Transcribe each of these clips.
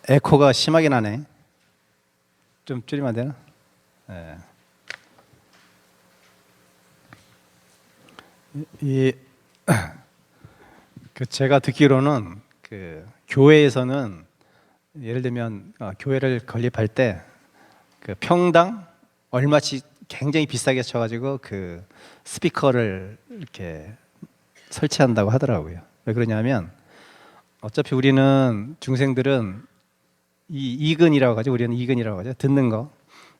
에코가 심하게 나네. 좀 줄이면 안 되나? 예. 이, 제가 듣기로는 교회에서는 예를 들면 교회를 건립할 때 평당 얼마씩 굉장히 비싸게 쳐가지고 스피커를 이렇게 설치한다고 하더라고요. 왜 그러냐면 어차피 우리는 중생들은 이근이라고 하죠. 우리는 이근이라고 하죠. 듣는 거.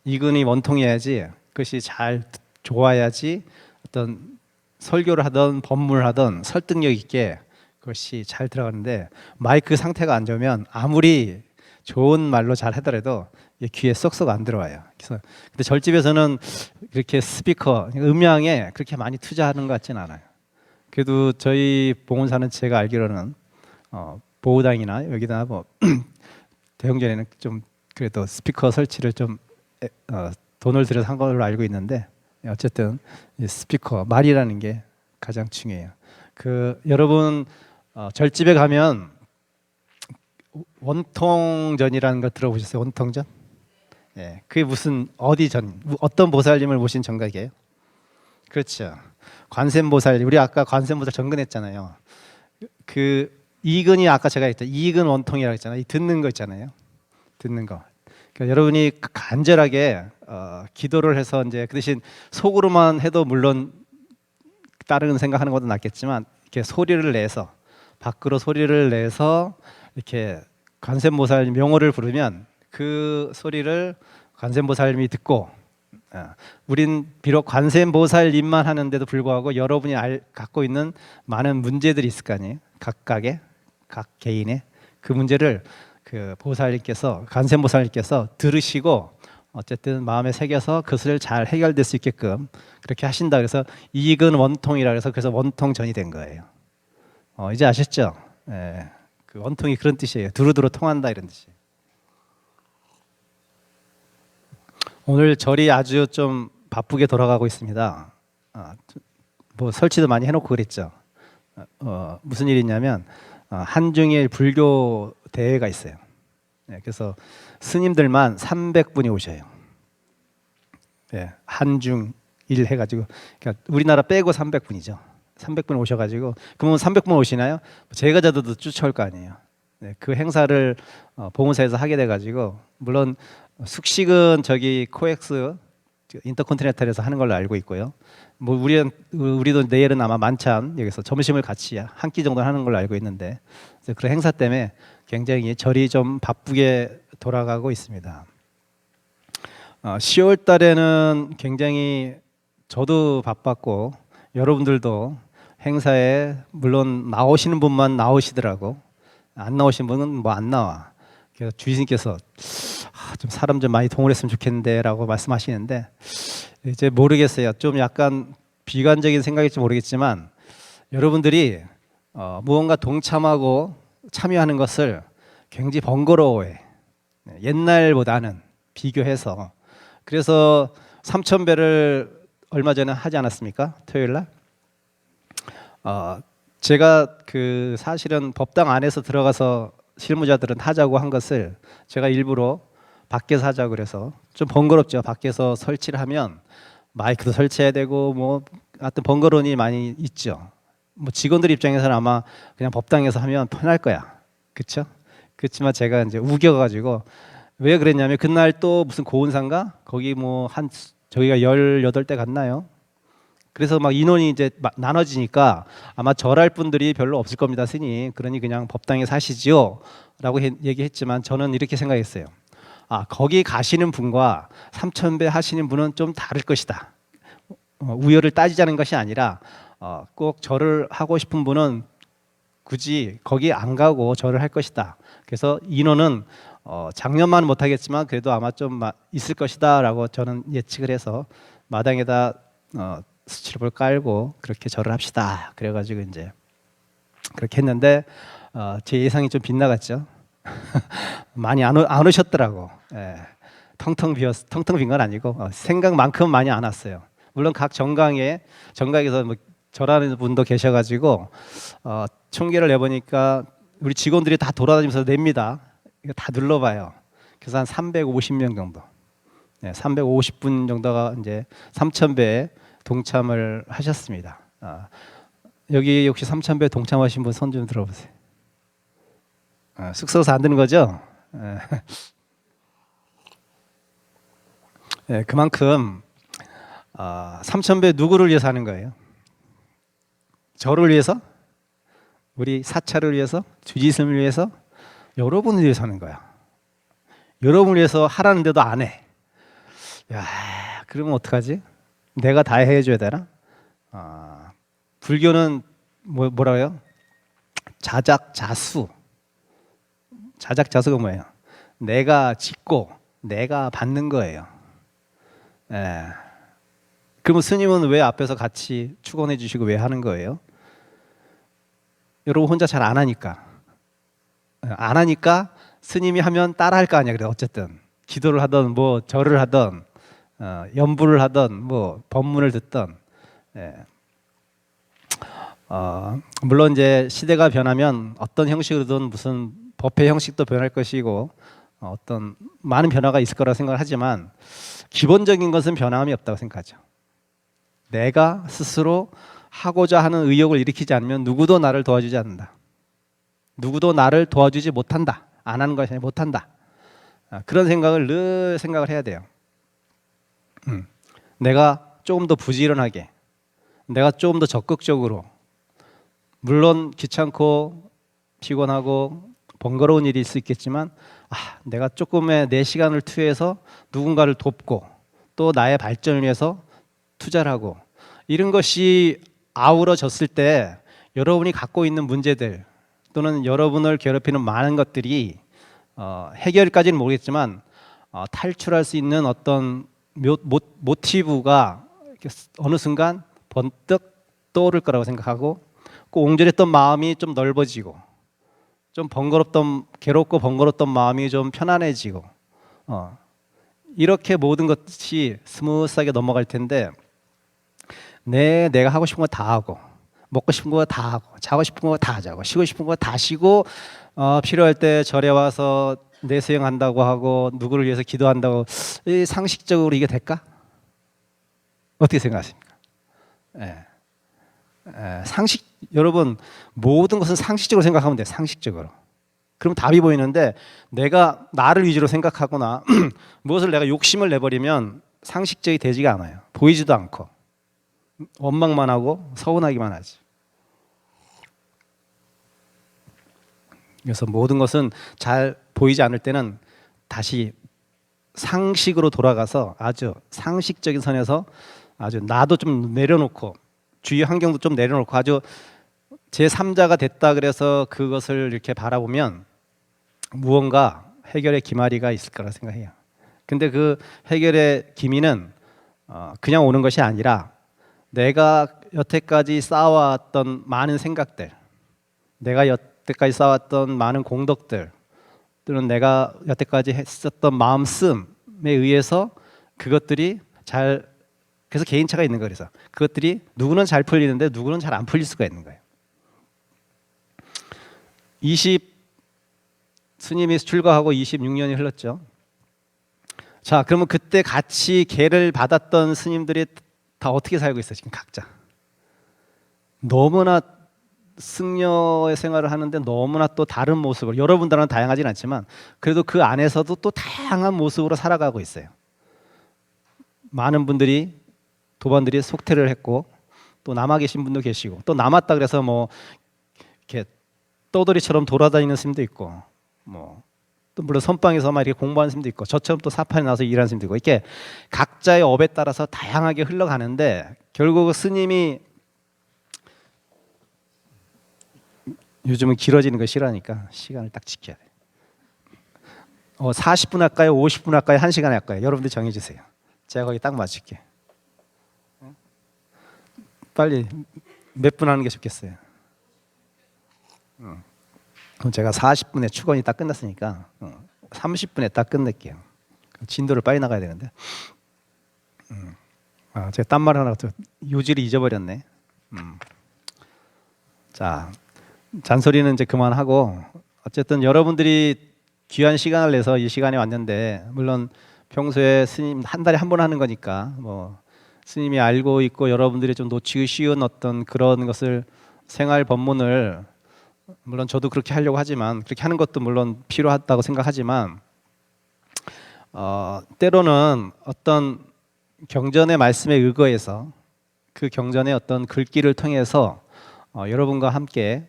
이근이 원통해야지 그것이 잘 좋아야지 어떤 설교를 하든 법문을 하든 설득력 있게 그것이 잘 들어가는데 마이크 상태가 안 좋으면 아무리 좋은 말로 잘 하더라도 귀에 쏙쏙 안 들어와요. 그래서 근데 절집에서는 이렇게 스피커 음향에 그렇게 많이 투자하는 것 같지는 않아요. 그래도 저희 봉헌사는 제가 알기로는 보호당이나 여기다 뭐 대형전에는 좀 그래도 스피커 설치를 좀 돈을 들여서 한 걸로 알고 있는데 어쨌든 이 스피커 말이라는 게 가장 중요해요. 여러분 절집에 가면 원통전이라는 거 들어보셨어요? 원통전? 예, 그게 무슨 어디 전 어떤 보살님을 모신 전각이에요? 그렇죠. 관세음보살. 우리 아까 관세음보살 정근했잖아요. 이근이 아까 제가 했던 이근 원통이라고 했잖아요. 이 듣는 거 있잖아요. 듣는 거. 그러니까 여러분이 간절하게 기도를 해서 이제 그 대신 속으로만 해도 물론 다른 생각하는 것도 낫겠지만 이렇게 소리를 내서 밖으로 소리를 내서 이렇게 관세음보살 명호를 부르면 그 소리를 관세음보살님이 듣고 우린 비록 관세음보살님만 하는데도 불구하고 여러분이 갖고 있는 많은 문제들이 있을 거 아니에요. 각각의 각 개인의 그 문제를 보살님께서 관세음보살님께서 들으시고 어쨌든 마음에 새겨서 그것을 잘 해결될 수 있게끔 그렇게 하신다. 그래서 이익은 원통이라 그래서 원통전이 된 거예요. 이제 아셨죠? 예, 그 원통이 그런 뜻이에요. 두루두루 통한다 이런 뜻이에요. 오늘 절이 아주 좀 바쁘게 돌아가고 있습니다. 뭐 설치도 많이 해놓고 그랬죠. 무슨 일이 있냐면 한중일 불교 대회가 있어요. 네, 그래서 스님들만 300분이 오셔요. 네, 한중일 해가지고 그러니까 우리나라 빼고 300분이죠. 300분 오셔가지고 그러면 300분 오시나요? 제가 자도 쫓아올 거 아니에요. 네, 그 행사를 봉헌사에서 하게 돼가지고 물론 숙식은 저기 코엑스 인터컨티넨탈에서 하는 걸로 알고 있고요. 뭐 우리도 내일은 아마 만찬 여기서 점심을 같이 한 끼 정도 하는 걸로 알고 있는데 그런 행사 때문에 굉장히 절이 좀 바쁘게 돌아가고 있습니다. 10월 달에는 굉장히 저도 바빴고 여러분들도 행사에 물론 나오시는 분만 나오시더라고. 안 나오신 분은 뭐 안 나와. 그래서 주인님께서 좀 사람 좀 많이 동원했으면 좋겠는데라고 말씀하시는데 이제 모르겠어요. 좀 약간 비관적인 생각일지 모르겠지만 여러분들이 무언가 동참하고 참여하는 것을 굉장히 번거로워해. 옛날보다는 비교해서. 그래서 3,000배를 얼마 전에 하지 않았습니까? 토요일 날? 제가 사실은 법당 안에서 들어가서 실무자들은 하자고 한 것을 제가 일부러 밖에서 하자고 그래서 좀 번거롭죠. 밖에서 설치를 하면 마이크도 설치해야 되고 뭐 하여튼 번거로운 일이 많이 있죠. 뭐 직원들 입장에서는 아마 그냥 법당에서 하면 편할 거야. 그렇죠? 그렇지만 제가 이제 우겨가지고 왜 그랬냐면 그날 또 무슨 고은사인가 거기 뭐 저희가 18대 갔나요? 그래서 막 인원이 이제 나눠지니까 아마 절할 분들이 별로 없을 겁니다, 스님. 그러니 그냥 법당에 사시지요 라고 얘기했지만 저는 이렇게 생각했어요. 거기 가시는 분과 3,000배 하시는 분은 좀 다를 것이다. 우열을 따지자는 것이 아니라 꼭 절을 하고 싶은 분은 굳이 거기 안 가고 절을 할 것이다. 그래서 인원은 작년만 못하겠지만 그래도 아마 좀 있을 것이다 라고 저는 예측을 해서 마당에다 수치를 깔고 그렇게 절을 합시다. 그래가지고 이제 그렇게 했는데 제 예상이 좀 빗나갔죠. 많이 안 오셨더라고. 예. 텅텅 빈 건 아니고 생각만큼 많이 안 왔어요. 물론 각 정각에서 뭐 절하는 분도 계셔가지고 총계를 내보니까 우리 직원들이 다 돌아다니면서 냅니다. 이거 다 눌러봐요. 그래서 한 350명 정도, 350분 정도가 이제 3,000배에 동참을 하셨습니다. 여기 혹시 3,000배 동참하신 분 손 좀 들어보세요. 쑥스러워서 안 드는 거죠? 그만큼 3,000배 누구를 위해서 하는 거예요? 저를 위해서? 우리 사찰을 위해서? 주지스님을 위해서? 여러분을 위해서 하는 거야. 여러분을 위해서 하라는데도 안 해. 야, 그러면 어떡하지? 내가 다 해줘야 되나? 불교는 뭐라고요? 자작자수. 자작자수가 뭐예요? 내가 짓고 내가 받는 거예요. 그러면 스님은 왜 앞에서 같이 축원해 주시고 왜 하는 거예요? 여러분 혼자 잘 안 하니까. 안 하니까 스님이 하면 따라 할 거 아니야. 그래 어쨌든 기도를 하던 뭐 절을 하던 연부를 하던 뭐 법문을 듣던. 물론 이제 시대가 변하면 어떤 형식으로든 무슨 법회 형식도 변할 것이고 어떤 많은 변화가 있을 거라고 생각을 하지만 기본적인 것은 변함이 없다고 생각하죠. 내가 스스로 하고자 하는 의욕을 일으키지 않으면 누구도 나를 도와주지 않는다. 누구도 나를 도와주지 못한다. 안 하는 것이 아니라 못한다. 그런 생각을 늘 생각을 해야 돼요. 내가 조금 더 부지런하게, 내가 조금 더 적극적으로, 물론 귀찮고 피곤하고 번거로운 일이 있을 수 있겠지만 내가 조금의 내 시간을 투여해서 누군가를 돕고 또 나의 발전을 위해서 투자를 하고 이런 것이 아우러졌을 때 여러분이 갖고 있는 문제들 또는 여러분을 괴롭히는 많은 것들이 해결까지는 모르겠지만 탈출할 수 있는 어떤 모티브가 어느 순간 번뜩 떠오를 거라고 생각하고 그 옹졸했던 마음이 좀 넓어지고 좀 괴롭고 번거롭던 마음이 좀 편안해지고 이렇게 모든 것이 스무스하게 넘어갈 텐데 내가 하고 싶은 거 다 하고 먹고 싶은 거 다 하고 자고 싶은 거 다 자고 쉬고 싶은 거 다 쉬고 필요할 때 절에 와서 내수행한다고 하고 누구를 위해서 기도한다고 상식적으로 이게 될까? 어떻게 생각하십니까? 여러분 모든 것은 상식적으로 생각하면 돼요. 상식적으로. 그럼 답이 보이는데 내가 나를 위주로 생각하거나 무엇을 내가 욕심을 내버리면 상식적이 되지가 않아요. 보이지도 않고 원망만 하고 서운하기만 하지. 그래서 모든 것은 잘 보이지 않을 때는 다시 상식으로 돌아가서 아주 상식적인 선에서 아주 나도 좀 내려놓고 주위 환경도 좀 내려놓고 아주 제3자가 됐다 그래서 그것을 이렇게 바라보면 무언가 해결의 기마리가 있을 거라 생각해요. 근데 그 해결의 기미는 그냥 오는 것이 아니라 내가 여태까지 쌓아왔던 많은 생각들, 내가 여태까지 쌓아왔던 많은 공덕들 또는 내가 여태까지 했었던 마음씀에 의해서 그것들이 그래서 개인차가 있는 거예요. 그래서 그것들이 누구는 잘 풀리는데 누구는 잘 안 풀릴 수가 있는 거예요. 스님이 출가하고 26년이 흘렀죠. 자, 그러면 그때 같이 계를 받았던 스님들이 다 어떻게 살고 있어요? 지금 각자 너무나 승려의 생활을 하는데 너무나 또 다른 모습을 여러분들은 다양하진 않지만 그래도 그 안에서도 또 다양한 모습으로 살아가고 있어요. 많은 분들이 도반들이 속퇴를 했고 또 남아 계신 분도 계시고 또 남았다 그래서 뭐 이렇게 떠돌이처럼 돌아다니는 스님도 있고 또 물론 선방에서 막 이렇게 공부하는 스님도 있고 저처럼 또 사판에 나서 일하는 스님도 있고 이렇게 각자의 업에 따라서 다양하게 흘러가는데 결국 스님이 요즘은 길어지는 거 싫어하니까 시간을 딱 지켜야 돼. 40분 할까요? 50분 할까요? 1시간 할까요? 여러분들 정해주세요. 제가 거기 딱 맞출게. 빨리 몇 분 하는 게 좋겠어요? 그럼 제가 40분에 축원이 딱 끝났으니까 30분에 딱 끝낼게요. 진도를 빨리 나가야 되는데. 제가 딴 말 하나 요지를 잊어버렸네. 자, 잔소리는 이제 그만하고 어쨌든 여러분들이 귀한 시간을 내서 이 시간에 왔는데, 물론 평소에 스님 한 달에 한 번 하는 거니까 뭐 스님이 알고 있고 여러분들이 좀 놓치기 쉬운 어떤 그런 것을, 생활 법문을, 물론 저도 그렇게 하려고 하지만, 그렇게 하는 것도 물론 필요하다고 생각하지만, 때로는 어떤 경전의 말씀에 의거해서 그 경전의 어떤 글귀를 통해서 여러분과 함께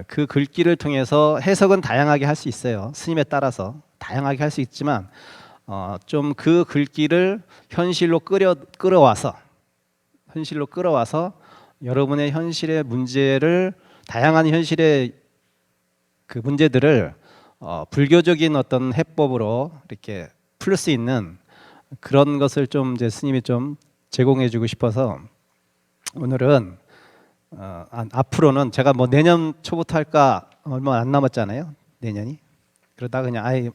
그 글귀를 통해서 해석은 다양하게 할 수 있어요. 스님에 따라서 다양하게 할 수 있지만 좀 그 글귀를 현실로 끌어와서 여러분의 현실의 문제를, 다양한 현실의 그 문제들을 불교적인 어떤 해법으로 이렇게 풀 수 있는 그런 것을 좀 이제 스님이 좀 제공해주고 싶어서, 오늘은 앞으로는 제가 뭐 내년 초부터 할까 얼마 안 남았잖아요. 내년이. 그러다 그냥 아예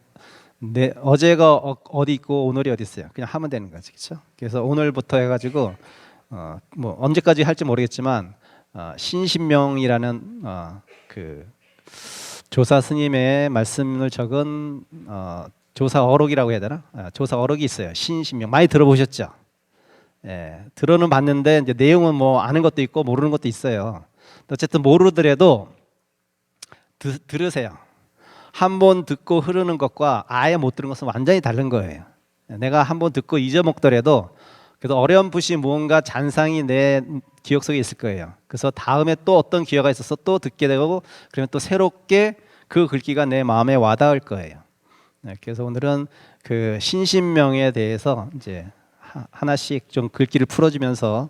어제가 어디 있고 오늘이 어디 있어요. 그냥 하면 되는 거지, 그렇죠? 그래서 오늘부터 해가지고 뭐 언제까지 할지 모르겠지만 신신명이라는 그 조사 스님의 말씀을 적은 조사 어록이라고 해야 되나? 조사 어록이 있어요. 신신명 많이 들어보셨죠? 예, 들어는 봤는데 이제 내용은 뭐 아는 것도 있고 모르는 것도 있어요. 어쨌든 모르더라도 들으세요. 한 번 듣고 흐르는 것과 아예 못 들은 것은 완전히 다른 거예요. 내가 한 번 듣고 잊어먹더라도 그래도 어렴풋이 무언가 잔상이 내 기억 속에 있을 거예요. 그래서 다음에 또 어떤 기회가 있어서 또 듣게 되고, 그러면 또 새롭게 그 글귀가 내 마음에 와닿을 거예요. 그래서 오늘은 그 신신명에 대해서 이제 하나씩 좀 글귀를 풀어주면서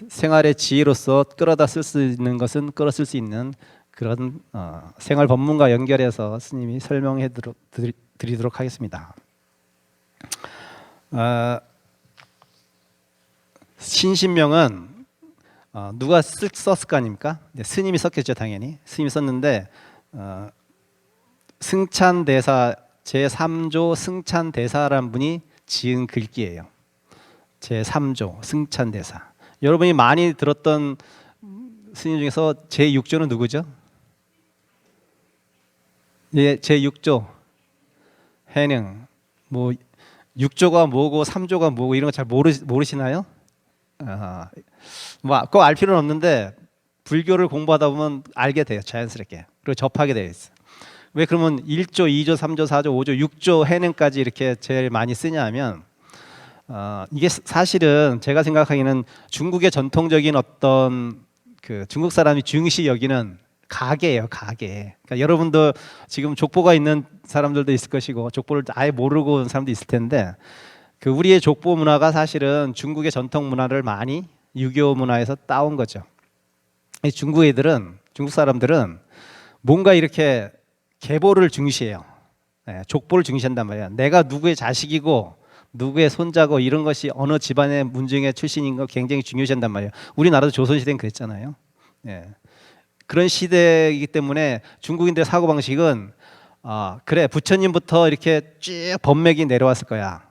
생활의 지혜로서 끌어다 쓸 수 있는 것은 끌어 쓸 수 있는 그런 생활 법문과 연결해서 스님이 설명해 드리도록 하겠습니다. 신신명은 누가 썼을 거 아닙니까? 네, 스님이 썼겠죠, 당연히. 스님이 썼는데 승찬대사 제3조 승찬대사라는 분이 지은 글귀예요. 제3조 승찬대사. 여러분이 많이 들었던 스님 중에서 제6조는 누구죠? 예, 제6조 해능. 뭐 6조가 뭐고 3조가 뭐고 이런 거 잘 모르시나요? 뭐 꼭 알 필요는 없는데 불교를 공부하다 보면 알게 돼요, 자연스럽게. 그리고 접하게 되어 있어요. 왜 그러면 1조, 2조, 3조, 4조, 5조, 6조 해능까지 이렇게 제일 많이 쓰냐 하면 이게 사실은 제가 생각하기에는 중국의 전통적인 어떤 그 중국 사람이 중시 여기는 가계예요, 가계. 그러니까 여러분도 지금 족보가 있는 사람들도 있을 것이고 족보를 아예 모르고 온 사람도 있을 텐데, 그 우리의 족보 문화가 사실은 중국의 전통 문화를 많이 유교 문화에서 따온 거죠. 중국 사람들은 뭔가 이렇게 계보를 중시해요. 족보를 중시한단 말이야. 내가 누구의 자식이고 누구의 손자고 이런 것이 어느 집안의 문중의 출신인 걸 굉장히 중요시한단 말이에요. 우리나라도 조선시대는 그랬잖아요. 그런 시대이기 때문에 중국인들의 사고방식은 그래, 부처님부터 이렇게 쭉 법맥이 내려왔을 거야.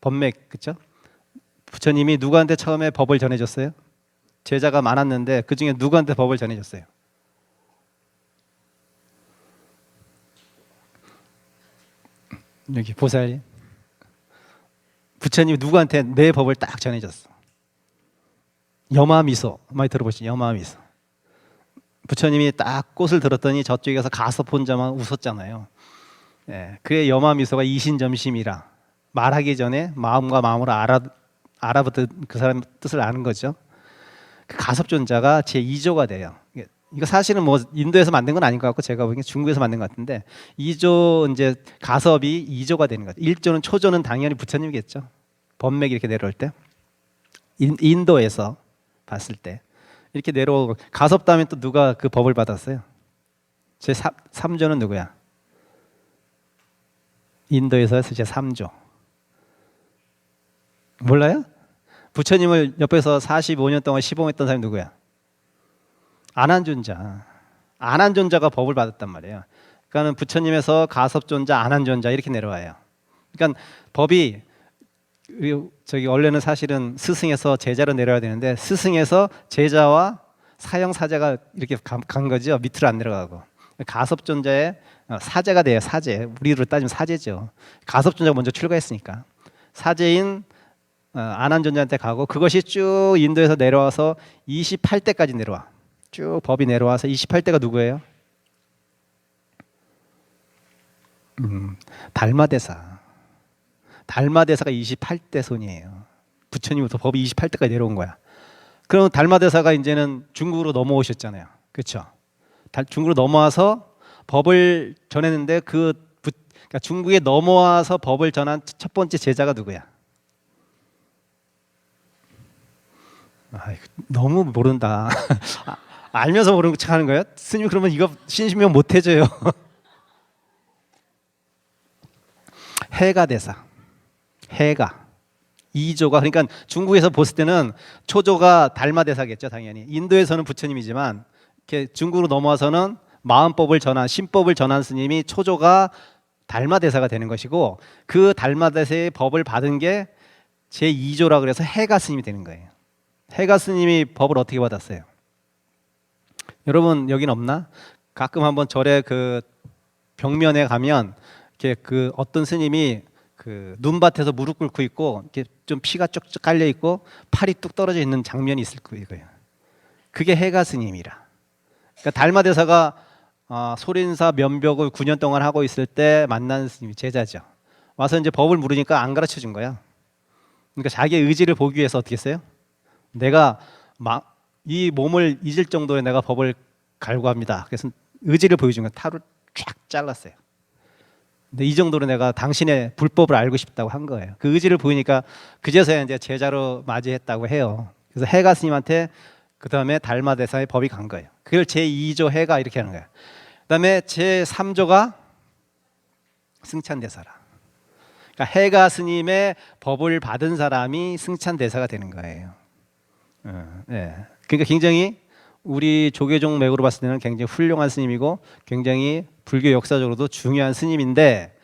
법맥, 그렇죠? 부처님이 누구한테 처음에 법을 전해줬어요? 제자가 많았는데 그 중에 누구한테 법을 전해줬어요? 여기 보살. 부처님이 누구한테 내 법을 딱 전해줬어? 여마미소 많이 들어보시죠? 여마미소. 부처님이 딱 꽃을 들었더니 저쪽에서 가섭 혼자만 웃었잖아요. 그의 여마미소가 이신점심이라, 말하기 전에 마음과 마음으로 알아보던 그 사람의 뜻을 아는 거죠. 그 가섭존자가 제2조가 돼요. 이거 사실은 뭐 인도에서 만든 건 아닌 것 같고 제가 보기엔 중국에서 만든 것 같은데, 2조 이제 가섭이 2조가 되는 거죠. 1조는 초조는 당연히 부처님이겠죠. 법맥이 이렇게 내려올 때 인도에서 봤을 때 이렇게 내려오고, 가섭 다음에 또 누가 그 법을 받았어요? 제 3조는 누구야? 인도에서 해서 제 3조. 몰라요? 부처님을 옆에서 45년 동안 시봉했던 사람이 누구야? 안한존자. 안한존자가 법을 받았단 말이에요. 그러니까 부처님에서 가섭존자, 안한존자 이렇게 내려와요. 그러니까 법이 저기 원래는 사실은 스승에서 제자로 내려와야 되는데 스승에서 제자와 사형사자가 이렇게 간 거죠. 밑으로 안 내려가고. 가섭존자의 사제가 돼요. 사제. 우리로 따지면 사제죠. 가섭존자가 먼저 출가했으니까. 사제인 아난존자한테 가고 그것이 쭉 인도에서 내려와서 28대까지 내려와. 쭉 법이 내려와서 28대가 누구예요? 달마대사. 달마대사가 28대 손이에요. 부처님부터 법이 28대까지 내려온 거야. 그럼 달마대사가 이제는 중국으로 넘어오셨잖아요. 그렇죠? 중국으로 넘어와서 법을 전했는데 그러니까 중국에 넘어와서 법을 전한 첫 번째 제자가 누구야? 너무 모른다. 알면서 모르는 척 하는 거예요? 스님 그러면 이거 신심명 못 해줘요. 해가 대사. 해가. 이조가 그러니까 중국에서 봤을 때는 초조가 달마대사겠죠, 당연히. 인도에서는 부처님이지만 이렇게 중국으로 넘어와서는 마음법을 전한 신법을 전한 스님이 초조가 달마대사가 되는 것이고 그 달마대사의 법을 받은 게 제2조라 그래서 해가 스님이 되는 거예요. 해가 스님이 법을 어떻게 받았어요? 여러분 여긴 없나? 가끔 한번 절에 그 벽면에 가면 이렇게 그 어떤 스님이 그 눈밭에서 무릎 꿇고 있고 이렇게 좀 피가 쭉쭉 깔려 있고 팔이 뚝 떨어져 있는 장면이 있을 거예요. 그게 해가 스님이라. 그러니까 달마대사가 소린사 면벽을 9년 동안 하고 있을 때 만난 스님이 제자죠. 와서 이제 법을 물으니까 안 가르쳐 준 거야. 그러니까 자기의 의지를 보기 위해서 어떻게 했어요? 내가 이 몸을 잊을 정도의 내가 법을 갈구합니다. 그래서 의지를 보여준 거야. 탈을 쫙 잘랐어요. 근데 이 정도로 내가 당신의 불법을 알고 싶다고 한 거예요. 그 의지를 보이니까 그제서야 이제 제자로 맞이했다고 해요. 그래서 해가 스님한테 그 다음에 달마대사의 법이 간 거예요. 그걸 제2조 해가 이렇게 하는 거예요. 그 다음에 제3조가 승찬대사라. 그러니까 해가 스님의 법을 받은 사람이 승찬대사가 되는 거예요. 네. 그러니까 굉장히 우리 조계종 맥으로 봤을 때는 굉장히 훌륭한 스님이고 굉장히 불교 역사적으로도 중요한 스님인데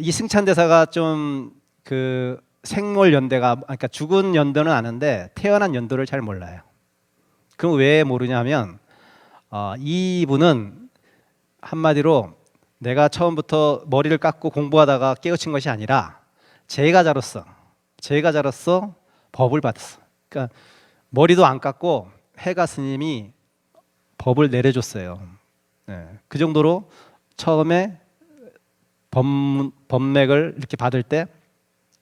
이 승찬대사가 좀 그 생몰 연대가 그러니까 죽은 연도는 아는데 태어난 연도를 잘 몰라요. 그럼 왜 모르냐면 이분은 한마디로 내가 처음부터 머리를 깎고 공부하다가 깨우친 것이 아니라 제가자로서 법을 받았어. 그러니까 머리도 안 깎고 해가 스님이 법을 내려줬어요. 네. 그 정도로 처음에 법맥을 이렇게 받을 때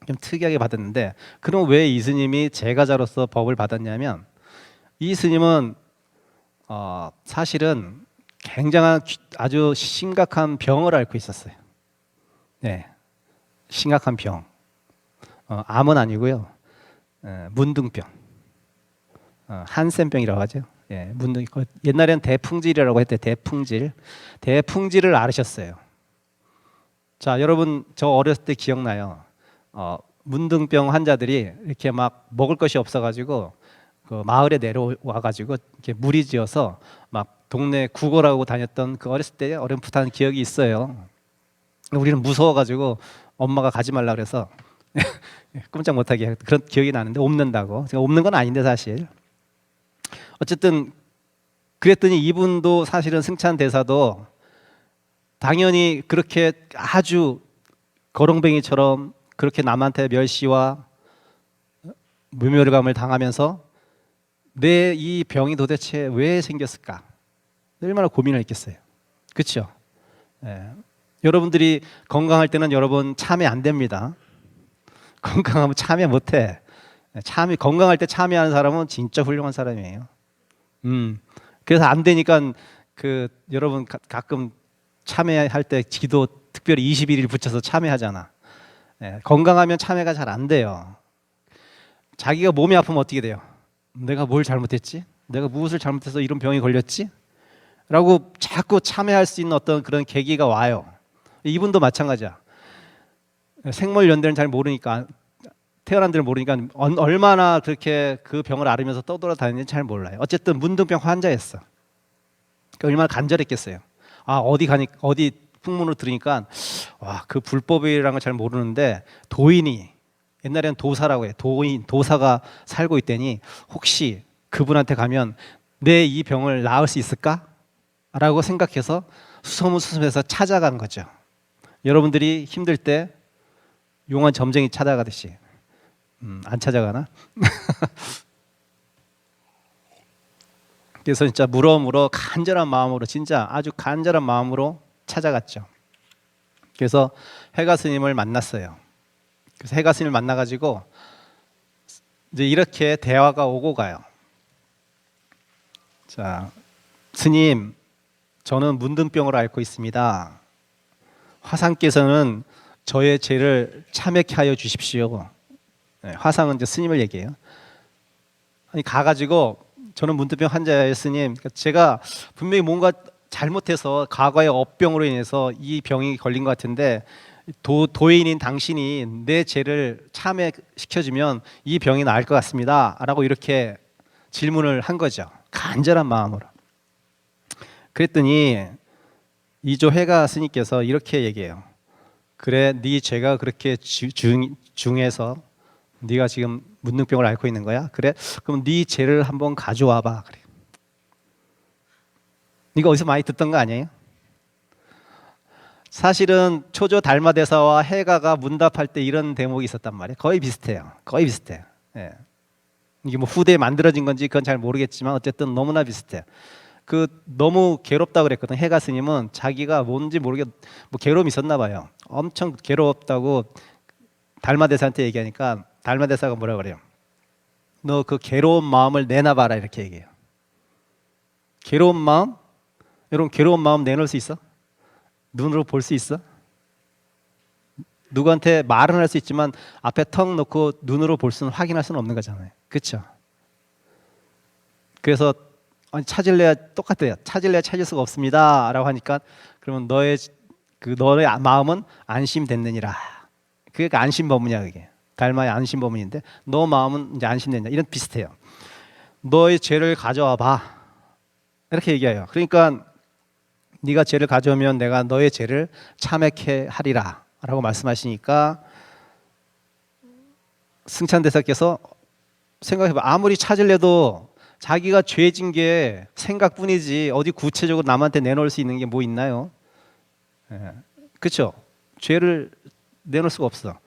좀 특이하게 받았는데 그럼 왜 이 스님이 제가자로서 법을 받았냐면 이 스님은 사실은 굉장한 아주 심각한 병을 앓고 있었어요. 네, 심각한 병. 암은 아니고요. 문둥병. 한센병이라고 하죠. 예, 문둥. 옛날에는 대풍질이라고 했대. 대풍질을 앓으셨어요. 자, 여러분 저 어렸을 때 기억나요. 문둥병 환자들이 이렇게 막 먹을 것이 없어가지고 그 마을에 내려와가지고 이렇게 무리지어서 막 동네 구걸하고 다녔던 그 어렸을 때 어렴풋한 기억이 있어요. 우리는 무서워가지고 엄마가 가지 말라 그래서 꼼짝 못하게 그런 기억이 나는데 옮는다고. 제가 옮는 건 아닌데 사실. 어쨌든 그랬더니 이분도 사실은 승찬 대사도 당연히 그렇게 아주 거렁뱅이처럼 그렇게 남한테 멸시와 무멸감을 당하면서 내 이 병이 도대체 왜 생겼을까? 얼마나 고민을 했겠어요. 그렇죠? 예. 여러분들이 건강할 때는 여러분 참여 안 됩니다. 건강하면 참여 못해. 건강할 때 참여하는 사람은 진짜 훌륭한 사람이에요. 그래서 안 되니까 여러분 가끔 참여할 때 기도 특별히 21일 붙여서 참여하잖아. 예, 건강하면 참여가 잘 안 돼요. 자기가 몸이 아프면 어떻게 돼요? 내가 뭘 잘못했지? 내가 무엇을 잘못해서 이런 병이 걸렸지? 라고 자꾸 참여할 수 있는 어떤 그런 계기가 와요. 이분도 마찬가지야. 생물 연대는 잘 모르니까 태어난 데를 모르니까 얼마나 그렇게 그 병을 앓으면서 떠돌아다니는지 잘 몰라요. 어쨌든 문둥병 환자였어. 그러니까 얼마나 간절했겠어요. 어디 풍문으로 들으니까 그 불법이라는 걸 잘 모르는데 도인이 옛날에는 도사라고 해요. 도사가 살고 있다니 혹시 그분한테 가면 내 이 병을 나을 수 있을까? 라고 생각해서 수소문수소해서 찾아간 거죠. 여러분들이 힘들 때 용한 점쟁이 찾아가듯이. 안 찾아가나? 그래서 진짜 물어 간절한 마음으로, 진짜 아주 간절한 마음으로 찾아갔죠. 그래서 해가 스님을 만났어요. 그래서 해가 스님을 만나가지고 이제 이렇게 대화가 오고 가요. 자, 스님, 저는 문둥병을 앓고 있습니다. 화상께서는 저의 죄를 참회케 하여 주십시오. 네, 화상은 이제 스님을 얘기해요. 아니, 가가지고 저는 문둥병 환자예요, 스님. 그러니까 제가 분명히 뭔가 잘못해서 과거의 업병으로 인해서 이 병이 걸린 것 같은데 도인인 당신이 내 죄를 참회시켜주면 이 병이 나을 것 같습니다. 라고 이렇게 질문을 한 거죠. 간절한 마음으로. 그랬더니 이조 해가 스님께서 이렇게 얘기해요. 그래, 네 죄가 그렇게 중해서 네가 지금 문둥병을 앓고 있는 거야? 그래? 그럼 네 죄를 한번 가져와 봐. 그래. 이거 어디서 많이 듣던 거 아니에요? 사실은 초조 달마대사와 해가가 문답할 때 이런 대목이 있었단 말이에요. 거의 비슷해요. 거의 비슷해요. 예. 이게 뭐 후대에 만들어진 건지 그건 잘 모르겠지만 어쨌든 너무나 비슷해요. 그 너무 괴롭다고 그랬거든. 해가 스님은 자기가 뭔지 모르게 뭐 괴로움이 있었나 봐요. 엄청 괴롭다고 달마대사한테 얘기하니까 달마대사가 뭐라 그래요? 너 그 괴로운 마음을 내놔봐라 이렇게 얘기해요. 괴로운 마음? 여러분 괴로운 마음 내놓을 수 있어? 눈으로 볼 수 있어? 누구한테 말은 할 수 있지만 앞에 턱 놓고 눈으로 볼 수는 확인할 수는 없는 거잖아요. 그렇죠? 그래서 찾을래야 똑같아요. 찾을래야 찾을 수가 없습니다. 라고 하니까 그러면 너의 마음은 안심됐느니라. 그게 안심법문이야 그게. 달마의 안심법문인데 너 마음은 이제 안심됐냐. 이런 비슷해요. 너의 죄를 가져와 봐. 이렇게 얘기해요. 그러니까 네가 죄를 가져오면 내가 너의 죄를 참회케 하리라 라고 말씀하시니까 승찬대사께서 생각해봐. 아무리 찾으려도 자기가 죄진 게 생각뿐이지 어디 구체적으로 남한테 내놓을 수 있는 게 뭐 있나요? 그렇죠? 죄를 내놓을 수가 없어.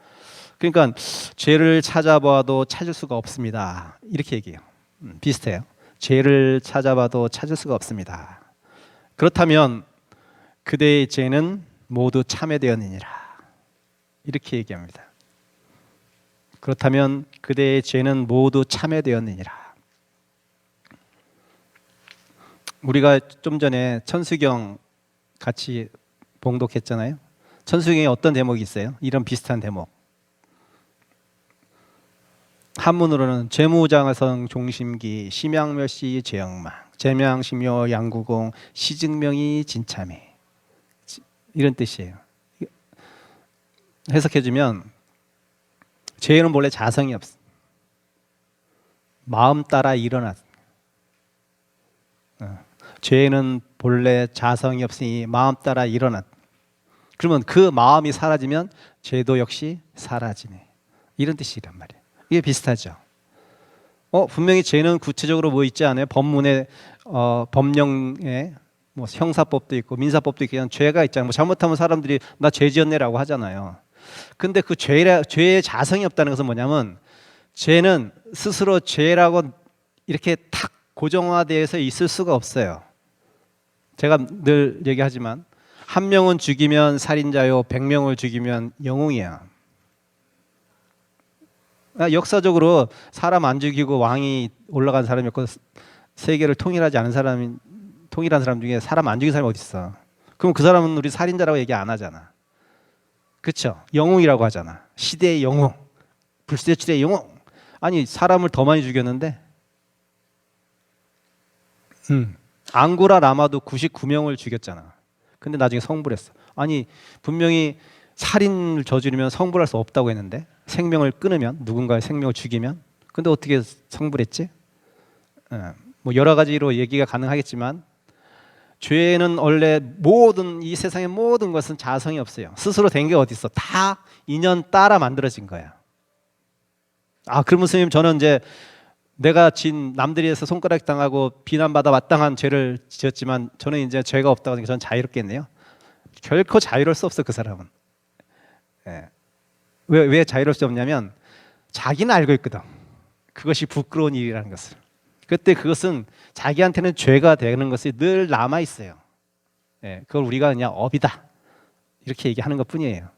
그러니까 죄를 찾아봐도 찾을 수가 없습니다. 이렇게 얘기해요. 비슷해요. 죄를 찾아봐도 찾을 수가 없습니다. 그렇다면 그대의 죄는 모두 참회되었느니라. 이렇게 얘기합니다. 그렇다면 그대의 죄는 모두 참회되었느니라. 우리가 좀 전에 천수경 같이 봉독했잖아요. 천수경에 어떤 대목이 있어요? 이런 비슷한 대목. 한문으로는 죄무장하성 종심기 심양멸시 죄영망 재명심요 양구공 시증명이 진참해 이런 뜻이에요. 해석해주면 죄는 본래 자성이 없어. 마음 따라 일어났어. 죄는 본래 자성이 없으니 마음 따라 일어났. 그러면 그 마음이 사라지면 죄도 역시 사라지네. 이런 뜻이란 말이에요. 이게 비슷하죠. 분명히 죄는 구체적으로 뭐 있지 않아요? 법문에 법령에 뭐 형사법도 있고 민사법도 있고 그냥 죄가 있잖아요. 뭐 잘못하면 사람들이 나 죄 지었네라고 하잖아요. 근데 그 죄의 자성이 없다는 것은 뭐냐면 죄는 스스로 죄라고 이렇게 탁 고정화되어서 있을 수가 없어요. 제가 늘 얘기하지만 한 명은 죽이면 살인자요 100명을 죽이면 영웅이야. 역사적으로 사람 안 죽이고 왕이 올라간 사람이 없고 세계를 통일한 사람 중에 사람 안 죽인 사람이 어디 있어? 그럼 그 사람은 우리 살인자라고 얘기 안 하잖아. 그렇죠? 영웅이라고 하잖아. 시대의 영웅, 불세출의 영웅. 아니 사람을 더 많이 죽였는데 앙고라 라마도 99명을 죽였잖아. 근데 나중에 성불했어. 아니 분명히 살인을 저지르면 성불할 수 없다고 했는데 생명을 끊으면 누군가의 생명을 죽이면 근데 어떻게 성불했지? 뭐 여러 가지로 얘기가 가능하겠지만 죄는 원래 모든 이 세상의 모든 것은 자성이 없어요. 스스로 된 게 어디 있어? 다 인연 따라 만들어진 거야. 그러면 선생님 저는 이제 내가 남들이 해서 손가락 당하고 비난받아 마땅한 죄를 지었지만 저는 이제 죄가 없다고 하니까 저는 자유롭겠네요. 결코 자유로울 수 없어 그 사람은. 예. 왜 자유로울 수 없냐면 자기는 알고 있거든. 그것이 부끄러운 일이라는 것을. 그때 그것은 자기한테는 죄가 되는 것이 늘 남아 있어요. 예. 그걸 우리가 그냥 업이다 이렇게 얘기하는 것뿐이에요.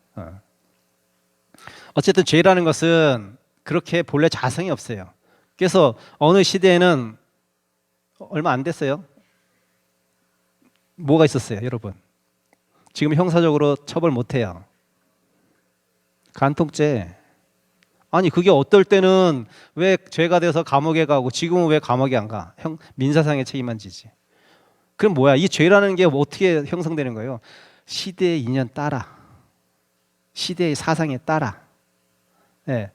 어쨌든 죄라는 것은 그렇게 본래 자성이 없어요. 그래서 어느 시대에는 얼마 안 됐어요. 뭐가 있었어요, 여러분? 지금 형사적으로 처벌 못 해요. 간통죄. 아니 그게 어떨 때는 왜 죄가 돼서 감옥에 가고 지금은 왜 감옥에 안 가? 민사상의 책임만 지지. 그럼 뭐야? 이 죄라는 게 어떻게 형성되는 거예요? 시대의 인연 따라, 시대의 사상에 따라. 예.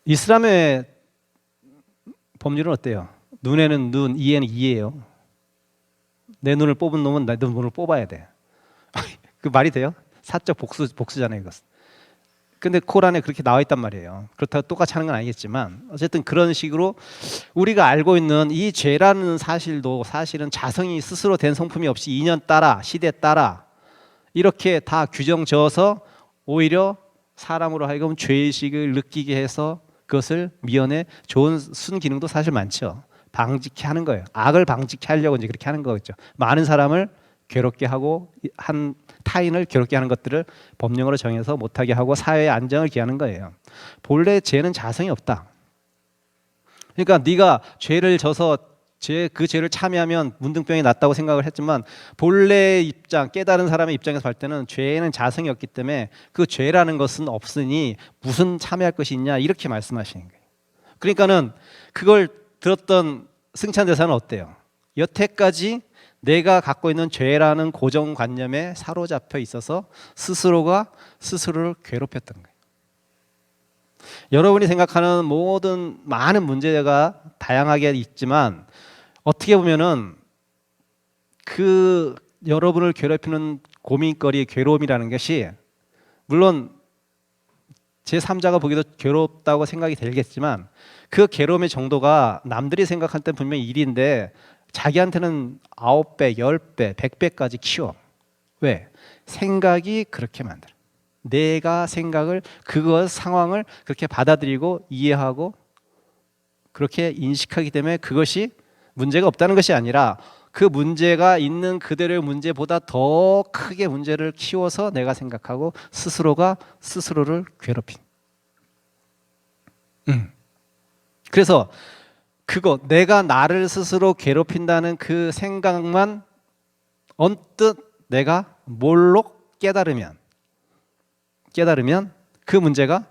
이슬람의 법률은 어때요? 눈에는 눈, 이에는 이예요. 내 눈을 뽑은 놈은 내 눈을 뽑아야 돼. 그 말이 돼요? 사적 복수잖아요, 이것은. 근데 코란에 그렇게 나와 있단 말이에요. 그렇다고 똑같이 하는 건 아니겠지만 어쨌든 그런 식으로 우리가 알고 있는 이 죄라는 사실도 사실은 자성이 스스로 된 성품이 없이 인연 따라, 시대 따라 이렇게 다 규정 지어서 오히려 사람으로 하여금 죄의식을 느끼게 해서 그것을 미연에 좋은 순기능도 사실 많죠. 방지케 하는 거예요. 악을 방지케 하려고 이제 그렇게 하는 거겠죠. 많은 사람을 괴롭게 하고 한 타인을 괴롭게 하는 것들을 법령으로 정해서 못하게 하고 사회의 안정을 기하는 거예요. 본래 죄는 자성이 없다. 그러니까 네가 죄를 져서 그 죄를 참여하면 문둥병이 낫다고 생각을 했지만 본래 입장, 깨달은 사람의 입장에서 볼 때는 죄에는 자성이 없기 때문에 그 죄라는 것은 없으니 무슨 참여할 것이 있냐 이렇게 말씀하시는 거예요. 그러니까는 그걸 들었던 승찬대사는 어때요? 여태까지 내가 갖고 있는 죄라는 고정관념에 사로잡혀 있어서 스스로가 스스로를 괴롭혔던 거예요. 여러분이 생각하는 모든 많은 문제가 다양하게 있지만 어떻게 보면은 그 여러분을 괴롭히는 고민거리, 괴로움이라는 것이 물론 제3자가 보기도 괴롭다고 생각이 들겠지만 그 괴로움의 정도가 남들이 생각할 때 분명히 1인데 자기한테는 9배, 10배, 100배까지 키워. 왜? 생각이 그렇게 만들어. 내가 생각을 그것 상황을 그렇게 받아들이고 이해하고 그렇게 인식하기 때문에 그것이 문제가 없다는 것이 아니라 그 문제가 있는 그대로의 문제보다 더 크게 문제를 키워서 내가 생각하고 스스로가 스스로를 괴롭힌. 그래서 그거 내가 나를 스스로 괴롭힌다는 그 생각만 언뜻 내가 뭘로 깨달으면 그 문제가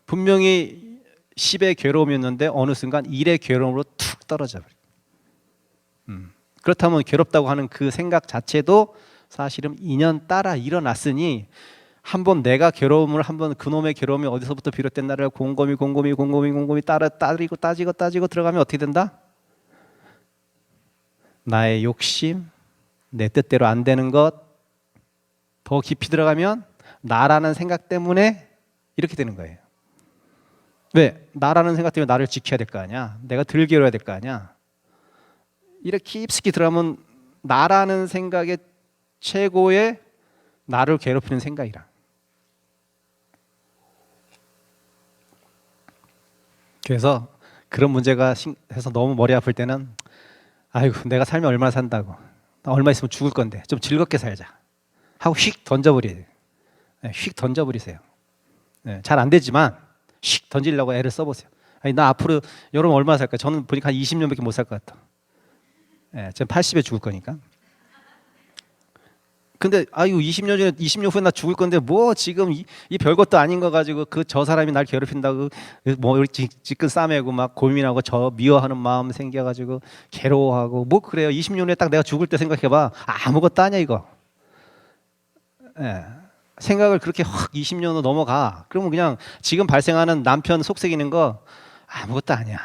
분명히 10의 괴로움이었는데 어느 순간 1의 괴로움으로 툭 떨어져 버려요. 그렇다면 괴롭다고 하는 그 생각 자체도 사실은 인연 따라 일어났으니 한번 내가 괴로움을 한번 그놈의 괴로움이 어디서부터 비롯됐나를 곰곰이 따지고 들어가면 어떻게 된다? 나의 욕심, 내 뜻대로 안 되는 것, 더 깊이 들어가면 나라는 생각 때문에 이렇게 되는 거예요. 왜? 나라는 생각 때문에 나를 지켜야 될 거 아니야. 내가 덜 괴로워야 될 거 아니야. 이렇게 깊숙이 들어가면 나라는 생각의 최고의 나를 괴롭히는 생각이라. 그래서 그런 문제가 해서 너무 머리 아플 때는 아이고 내가 살면 얼마나 산다고 나 얼마 있으면 죽을 건데 좀 즐겁게 살자 하고 휙 던져버리세요. 휙 던져버리세요. 잘 안 되지만 휙 던지려고 애를 써보세요. 아니 나 앞으로 여러분 얼마나 살까요? 저는 보니까 한 20년밖에 못 살 것 같아. 저는 80에 죽을 거니까. 근데 아유 20년 후에 나 죽을 건데 뭐 지금 이 별것도 아닌 거 가지고 그 저 사람이 날 괴롭힌다고 뭐 지끈 싸매고 막 고민하고 저 미워하는 마음 생겨가지고 괴로워하고 뭐 그래요. 20년 후에 딱 내가 죽을 때 생각해봐. 아무것도 아니야 이거. 생각을 그렇게 확 20년 후 넘어가. 그러면 그냥 지금 발생하는 남편 속삭이는 거 아무것도 아니야.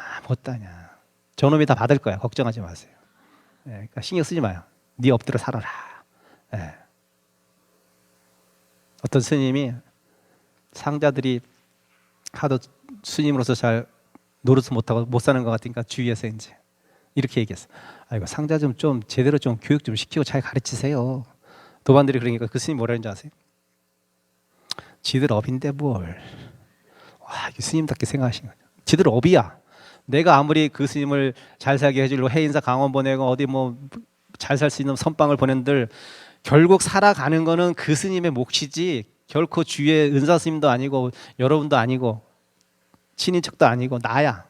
저놈이 다 받을 거야. 걱정하지 마세요. 그러니까 신경 쓰지 마요. 네 엎드려 살아라. 어떤 스님이 상자들이 하도 스님으로서 잘 노릇을 못하고 못 사는 것 같으니까 주위에서 이제 이렇게 얘기했어. 아이고 상자 좀 제대로 좀 교육 좀 시키고 잘 가르치세요. 도반들이 그러니까 그 스님 뭐라는 줄 아세요? 지들 업인데 뭘. 와, 이 스님답게 생각하신 거죠. 지들 업이야. 내가 아무리 그 스님을 잘 살게 해주려고 해인사 강원 보내고 어디 뭐 잘 살 수 있는 선방을 보낸들 결국 살아가는 거는 그 스님의 몫이지 결코 주위에 은사 스님도 아니고 여러분도 아니고 친인척도 아니고 나야.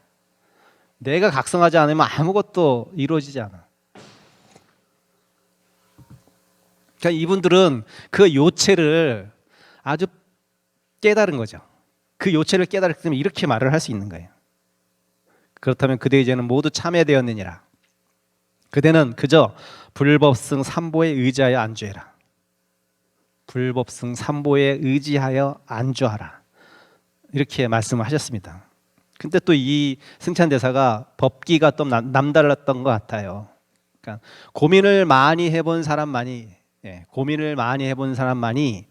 내가 각성하지 않으면 아무것도 이루어지지 않아. 그러니까 이분들은 그 요체를 아주 깨달은 거죠. 그 요체를 깨달았기 때문에 이렇게 말을 할 수 있는 거예요. 그렇다면 그대 이제는 모두 참여되었느니라. 그대는 그저 불법승 삼보에 의지하여 안주해라. 불법승 삼보에 의지하여 안주하라. 이렇게 말씀을 하셨습니다. 근데 또 이 승찬대사가 법기가 또 남달랐던 것 같아요. 그러니까 고민을 많이 해본 사람만이 고민을 많이 해본 사람만이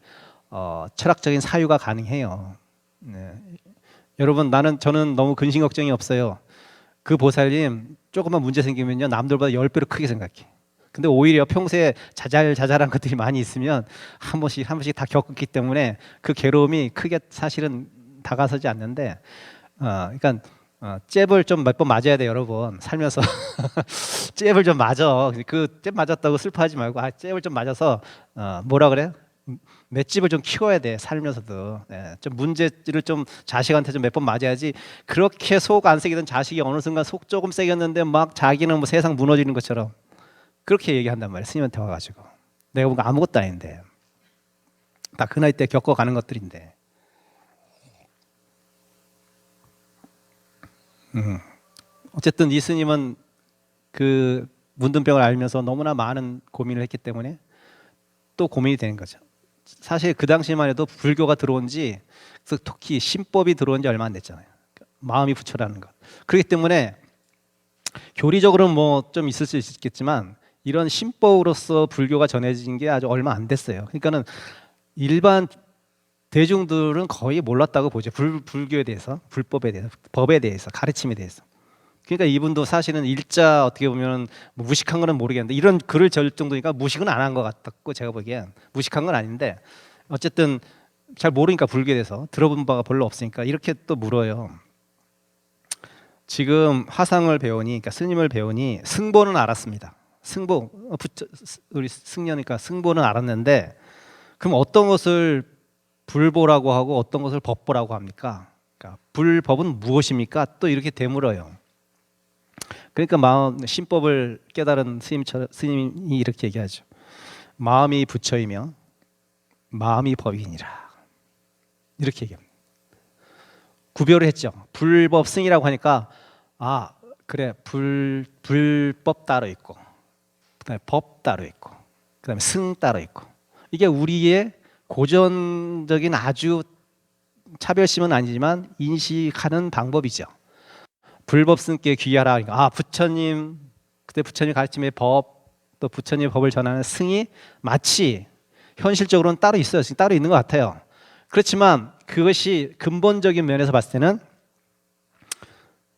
철학적인 사유가 가능해요. 네. 여러분 저는 너무 근심 걱정이 없어요. 그 보살님 조금만 문제 생기면요 남들보다 10배로 크게 생각해. 근데 오히려 평소에 자잘한 것들이 많이 있으면 한 번씩 다 겪었기 때문에 그 괴로움이 크게 사실은 다가서지 않는데 그러니까 잽을 좀 몇 번 맞아야 돼 여러분 살면서. 잽을 좀 맞아. 그 잽 맞았다고 슬퍼하지 말고 잽을 좀 맞아서 뭐라 그래요? 맷집을 좀 키워야 돼 살면서도. 좀 문제를 좀 자식한테 좀 몇 번 맞아야지. 그렇게 속 안 새기던 자식이 어느 순간 속 조금 새겼는데 막 자기는 뭐 세상 무너지는 것처럼 그렇게 얘기한단 말이에요. 스님한테 와가지고 내가 뭔가 아무것도 아닌데 다 그 나이 때 겪어가는 것들인데. 어쨌든 이 스님은 그 문둥병을 알면서 너무나 많은 고민을 했기 때문에 또 고민이 되는 거죠. 사실 그 당시만 해도 불교가 들어온 지 특히 신법이 들어온 지 얼마 안 됐잖아요. 마음이 부처라는 것. 그렇기 때문에 교리적으로는 뭐 좀 있을 수 있겠지만 이런 신법으로서 불교가 전해진 게 아주 얼마 안 됐어요. 그러니까는 일반 대중들은 거의 몰랐다고 보죠. 불교에 대해서, 불법에 대해서, 법에 대해서, 가르침에 대해서. 그러니까 이분도 사실은 일자 어떻게 보면 뭐 무식한 거는 모르겠는데 이런 글을 절 정도니까 무식은 안 한 것 같았고 제가 보기엔 무식한 건 아닌데 어쨌든 잘 모르니까 불교에 대해서 들어본 바가 별로 없으니까 이렇게 또 물어요. 지금 화상을 배우니, 그러니까 스님을 배우니 승보는 알았습니다. 승보, 우리 승려니까 승보는 알았는데 그럼 어떤 것을 불보라고 하고 어떤 것을 법보라고 합니까? 그러니까 불법은 무엇입니까? 또 이렇게 되물어요. 그러니까 신법을 깨달은 스님이 이렇게 얘기하죠. 마음이 부처이며 마음이 법이니라. 이렇게 얘기합니다. 구별을 했죠. 불법 승이라고 하니까 그래 불법 따로 있고 그다음에 법 따로 있고 그다음에 승 따로 있고 이게 우리의 고전적인 아주 차별심은 아니지만 인식하는 방법이죠. 불법승께 귀하라. 그러니까 부처님 그때 부처님 가르침의 법 또 부처님의 법을 전하는 승이 마치 현실적으로는 따로 있어요. 따로 있는 것 같아요. 그렇지만 그것이 근본적인 면에서 봤을 때는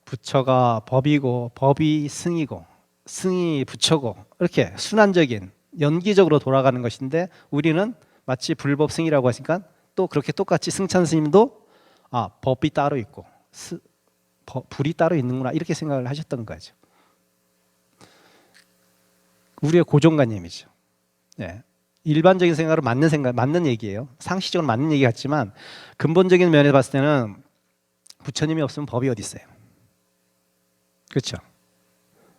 부처가 법이고 법이 승이고 승이 부처고 이렇게 순환적인 연기적으로 돌아가는 것인데 우리는 마치 불법 승이라고 하니까 또 그렇게 똑같이 승찬 스님도 법이 따로 있고 불이 따로 있는구나 이렇게 생각을 하셨던 거죠. 우리의 고정관념이죠. 일반적인 생각으로 맞는 얘기예요. 상식적으로 맞는 얘기 같지만 근본적인 면에서 봤을 때는 부처님이 없으면 법이 어디 있어요? 그렇죠.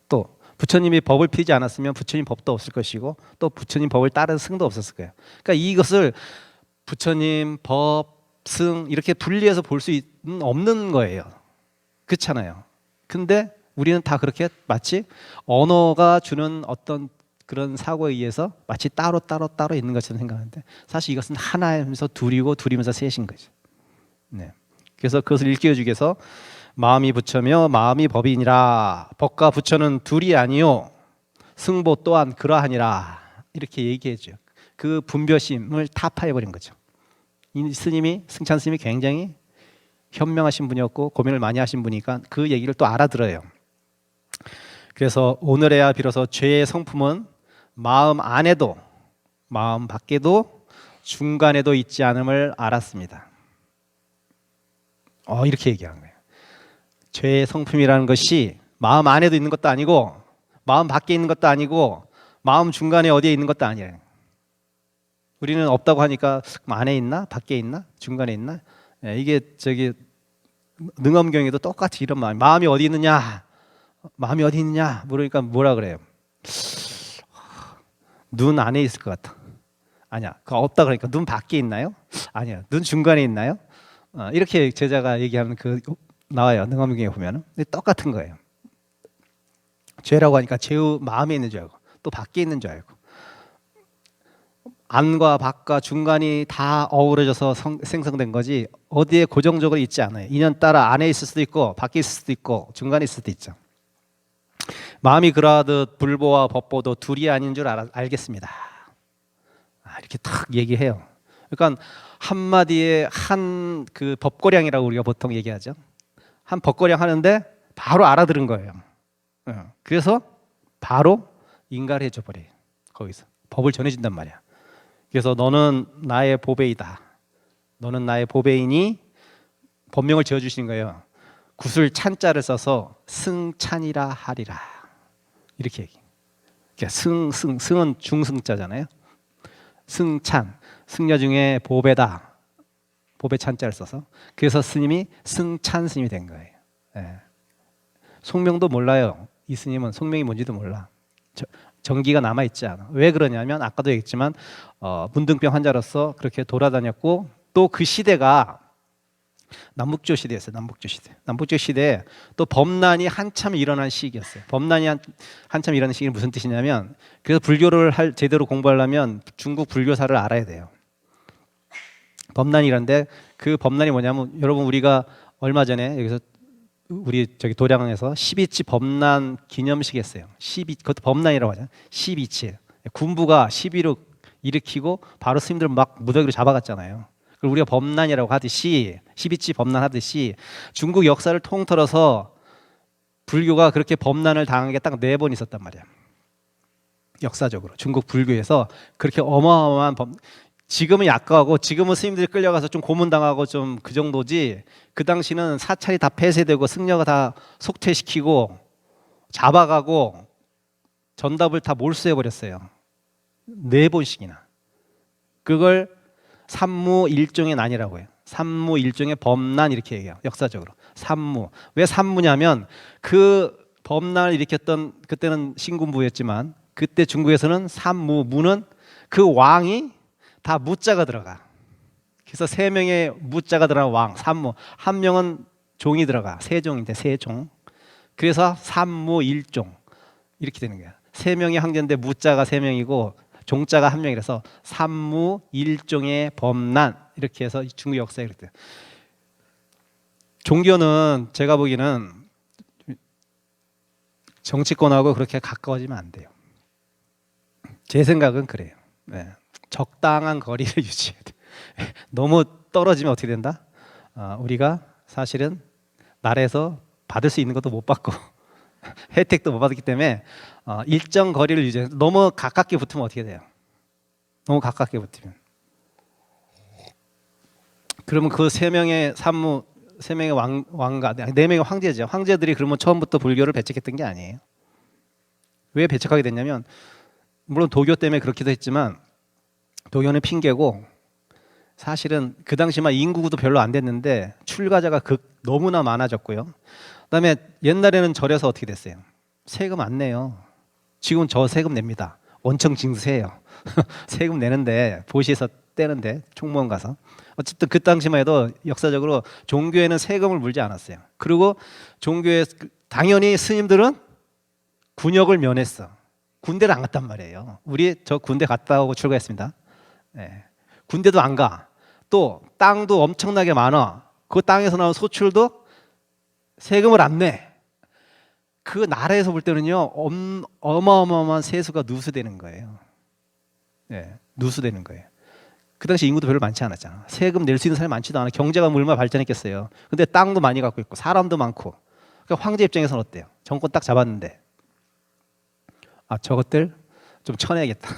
또 부처님이 법을 피지 않았으면 부처님 법도 없을 것이고 또 부처님 법을 따른 승도 없었을 거예요. 그러니까 이것을 부처님 법, 승 이렇게 분리해서 볼 수 없는 거예요. 그렇잖아요. 근데 우리는 다 그렇게 마치 언어가 주는 어떤 그런 사고에 의해서 마치 따로 있는 것처럼 생각하는데 사실 이것은 하나이면서 둘이고 둘이면서 셋인 거죠. 그래서 그것을 일깨워주기 위해서 마음이 부처며 마음이 법이니라. 법과 부처는 둘이 아니요 승보 또한 그러하니라. 이렇게 얘기해줘요. 그 분별심을 타파해버린 거죠. 이 스님이 승찬 스님이 굉장히 현명하신 분이었고 고민을 많이 하신 분이니까 그 얘기를 또 알아들어요. 그래서 오늘에야 비로소 죄의 성품은 마음 안에도 마음 밖에도 중간에도 있지 않음을 알았습니다. 이렇게 얘기하는 거예요. 죄의 성품이라는 것이 마음 안에도 있는 것도 아니고 마음 밖에 있는 것도 아니고 마음 중간에 어디에 있는 것도 아니에요. 우리는 없다고 하니까 안에 있나 밖에 있나 중간에 있나? 이게 저기 능엄경에도 똑같이 이런 마음이 어디 있느냐? 마음이 어디 있느냐? 물으니까 뭐라 그래요? 눈 안에 있을 것 같아. 아니야. 그거 없다 그러니까 눈 밖에 있나요? 아니야. 눈 중간에 있나요? 이렇게 제자가 얘기하는 그 나와요. 능엄경에 보면은. 근데 똑같은 거예요. 죄라고 하니까 죄의 마음에 있는 줄 알고 또 밖에 있는 줄 알고 안과 밖과 중간이 다 어우러져서 생성된 거지 어디에 고정적으로 있지 않아요. 인연 따라 안에 있을 수도 있고 밖에 있을 수도 있고 중간에 있을 수도 있죠. 마음이 그러하듯 불보와 법보도 둘이 아닌 줄 알겠습니다. 이렇게 탁 얘기해요. 그러니까 한마디에 한 그 법고량이라고 우리가 보통 얘기하죠. 한 법고량 하는데 바로 알아들은 거예요. 그래서 바로 인가를 해줘 버려요. 거기서 법을 전해준단 말이야. 그래서 너는 나의 보배이다. 너는 나의 보배이니 법명을 지어주시는 거예요. 구슬 찬자를 써서 승찬이라 하리라. 이렇게 얘기. 그러니까 승은 중승자잖아요. 승찬, 승려 중에 보배다. 보배 찬자를 써서. 그래서 스님이 승찬 스님이 된 거예요. 속명도 몰라요. 이 스님은 속명이 뭔지도 몰라. 정기가 남아있지 않아. 왜 그러냐면 아까도 얘기했지만 문둥병 환자로서 그렇게 돌아다녔고 또 그 시대가 남북조 시대였어요. 남북조 시대에 또 범난이 한참 일어난 시기였어요. 범난이 한참 일어난 시기는 무슨 뜻이냐면 그래서 불교를 제대로 공부하려면 중국 불교사를 알아야 돼요. 범난이란데 그 범난이 뭐냐면 여러분 우리가 얼마 전에 여기서 우리 저기 도량에서 12.7 범난 기념식 했어요. 그것도 범난이라고 하잖아요. 12.7 군부가 시비를 일으키고 바로 스님들 막 무더기로 잡아갔잖아요. 그리고 우리가 범난이라고 하듯이 12.7 범난 하듯이 중국 역사를 통틀어서 불교가 그렇게 범난을 당한 게 딱 4번 있었단 말이야. 역사적으로 중국 불교에서 그렇게 어마어마한 지금은 약하고 지금은 스님들이 끌려가서 좀 고문당하고 좀 그 정도지 그 당시는 사찰이 다 폐쇄되고 승려가 다 속퇴시키고 잡아가고 전답을 다 몰수해버렸어요. 4번씩이나. 그걸 삼무일종의 난이라고 해요. 삼무일종의 범난 이렇게 얘기해요. 역사적으로. 삼무. 왜 삼무냐면 그 범난을 일으켰던 그때는 신군부였지만 그때 중국에서는 삼무. 무는 그 왕이 다 무자가 들어가. 그래서 3명의 무자가 들어간 왕, 삼무. 한 명은 종이 들어가. 세종인데 세종. 그래서 삼무일종 이렇게 되는 거야. 3명의 황제인데 무자가 3명이고 종자가 1명이라서 삼무일종의 범난 이렇게 해서 중국 역사에 그랬대요. 종교는 제가 보기에는 정치권하고 그렇게 가까워지면 안 돼요. 제 생각은 그래요. 적당한 거리를 유지해야 돼. 너무 떨어지면 어떻게 된다? 우리가 사실은 나라에서 받을 수 있는 것도 못 받고 혜택도 못 받기 때문에 일정 거리를 유지해. 너무 가깝게 붙으면 어떻게 돼요? 너무 가깝게 붙으면 그러면 그 3명의 산무, 3명의 왕가, 4명의 황제죠. 황제들이 그러면 처음부터 불교를 배척했던 게 아니에요. 왜 배척하게 됐냐면 물론 도교 때문에 그렇기도 했지만 도교는 핑계고 사실은 그 당시만 인구도 별로 안 됐는데 출가자가 너무나 많아졌고요. 그다음에 옛날에는 절에서 어떻게 됐어요? 세금 안 내요. 지금 저 세금 냅니다. 원청 징수해요. 세금 내는데 보시에서 떼는데 총무원 가서 어쨌든 그 당시만 해도 역사적으로 종교에는 세금을 물지 않았어요. 그리고 종교에 당연히 스님들은 군역을 면했어. 군대를 안 갔단 말이에요. 우리 저 군대 갔다 오고 출가했습니다. 군대도 안 가. 또 땅도 엄청나게 많아. 그 땅에서 나온 소출도 세금을 안 내. 그 나라에서 볼 때는요 어마어마한 세수가 누수되는 거예요. 누수되는 거예요. 그 당시 인구도 별로 많지 않았잖아. 세금 낼 수 있는 사람이 많지도 않아. 경제가 얼마나 발전했겠어요. 근데 땅도 많이 갖고 있고 사람도 많고. 그러니까 황제 입장에서는 어때요? 정권 딱 잡았는데 아 저것들 좀 쳐내야겠다.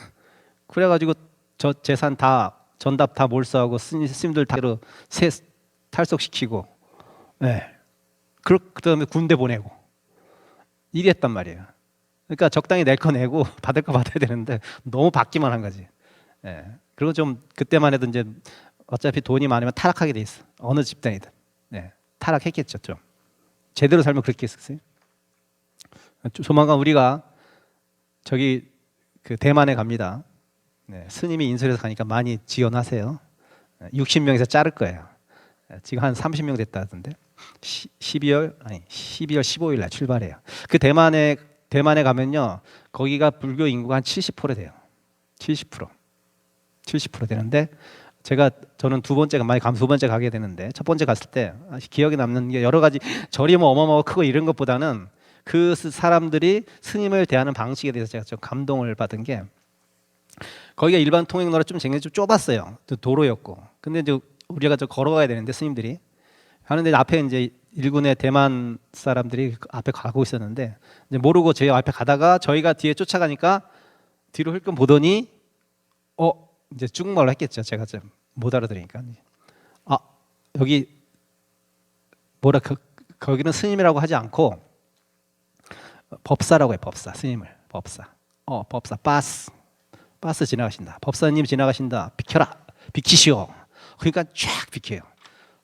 그래가지고 저 재산 다 전답 다 몰수하고 스님들 다로 세 탈속시키고, 네. 그다음에 군대 보내고 이랬단 말이에요. 그러니까 적당히 낼 거 내고 받을 거 받아야 되는데 너무 받기만 한 거지. 예. 그리고 좀 그때만 해도 이제 어차피 돈이 많으면 타락하게 돼 있어. 어느 집단이든. 예. 타락했겠죠 좀. 제대로 살면 그렇게 했었어요. 조만간 우리가 저기 그 대만에 갑니다. 네. 스님이 인솔해서 가니까 많이 지원하세요. 60명에서 자를 거예요. 지금 한 30명 됐다 하던데 12월 15일 날 출발해요. 그 대만에 가면요 거기가 불교 인구가 한 70% 돼요. 70% 되는데 저는 두 번째 가게 되는데 첫 번째 갔을 때 기억에 남는 게 여러 가지 절이 뭐 어마어마하고 크고 이런 것보다는 그 사람들이 스님을 대하는 방식에 대해서 제가 좀 감동을 받은 게 거기가 일반 통행로라 좀 좁았어요. 도로였고 근데 이제 우리가 좀 걸어가야 되는데 스님들이 하는데 앞에 이제 일군의 대만 사람들이 앞에 가고 있었는데 이제 모르고 저희 앞에 가다가 저희가 뒤에 쫓아가니까 뒤로 힐끔 보더니 이제 중국말로 했겠죠. 제가 좀 못 알아들으니까 여기 거기는 스님이라고 하지 않고 법사라고 해. 법사 스님을 법사 바스 지나가신다. 법사님 지나가신다. 비켜라 비키시오. 그러니까 쫙 비켜요.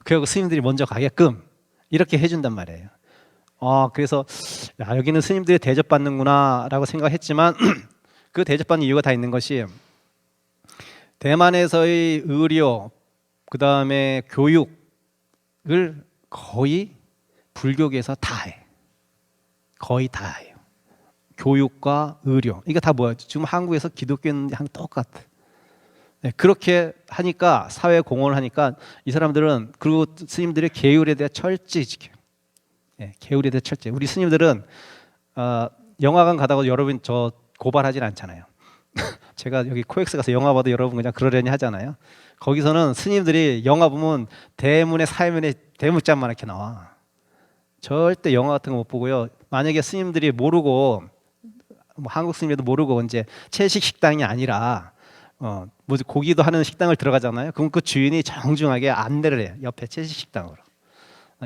그리고 스님들이 먼저 가게끔 이렇게 해준단 말이에요. 그래서 여기는 스님들이 대접받는구나라고 생각했지만 그 대접받는 이유가 다 있는 것이 대만에서의 의료 그 다음에 교육을 거의 불교계에서 다 해. 거의 다 해요. 교육과 의료 이거 다 뭐야? 지금 한국에서 기독교는 한 똑같아. 네, 그렇게 하니까 사회 공헌을 하니까 이 사람들은 그리고 스님들의 계율에 대해 철저히 지켜요. 네, 계율에 대해 철저히. 우리 스님들은 영화관 가다가 여러분 저 고발하진 않잖아요. 제가 여기 코엑스 가서 영화 봐도 여러분 그냥 그러려니 하잖아요. 거기서는 스님들이 영화 보면 대문에 사회면에 대문짝만 이렇게 나와. 절대 영화 같은 거 못 보고요. 만약에 스님들이 모르고 뭐 한국 스님들도 모르고 이제 채식 식당이 아니라 뭐 고기도 하는 식당을 들어가잖아요. 그럼 그 주인이 정중하게 안내를 해요. 옆에 채식 식당으로.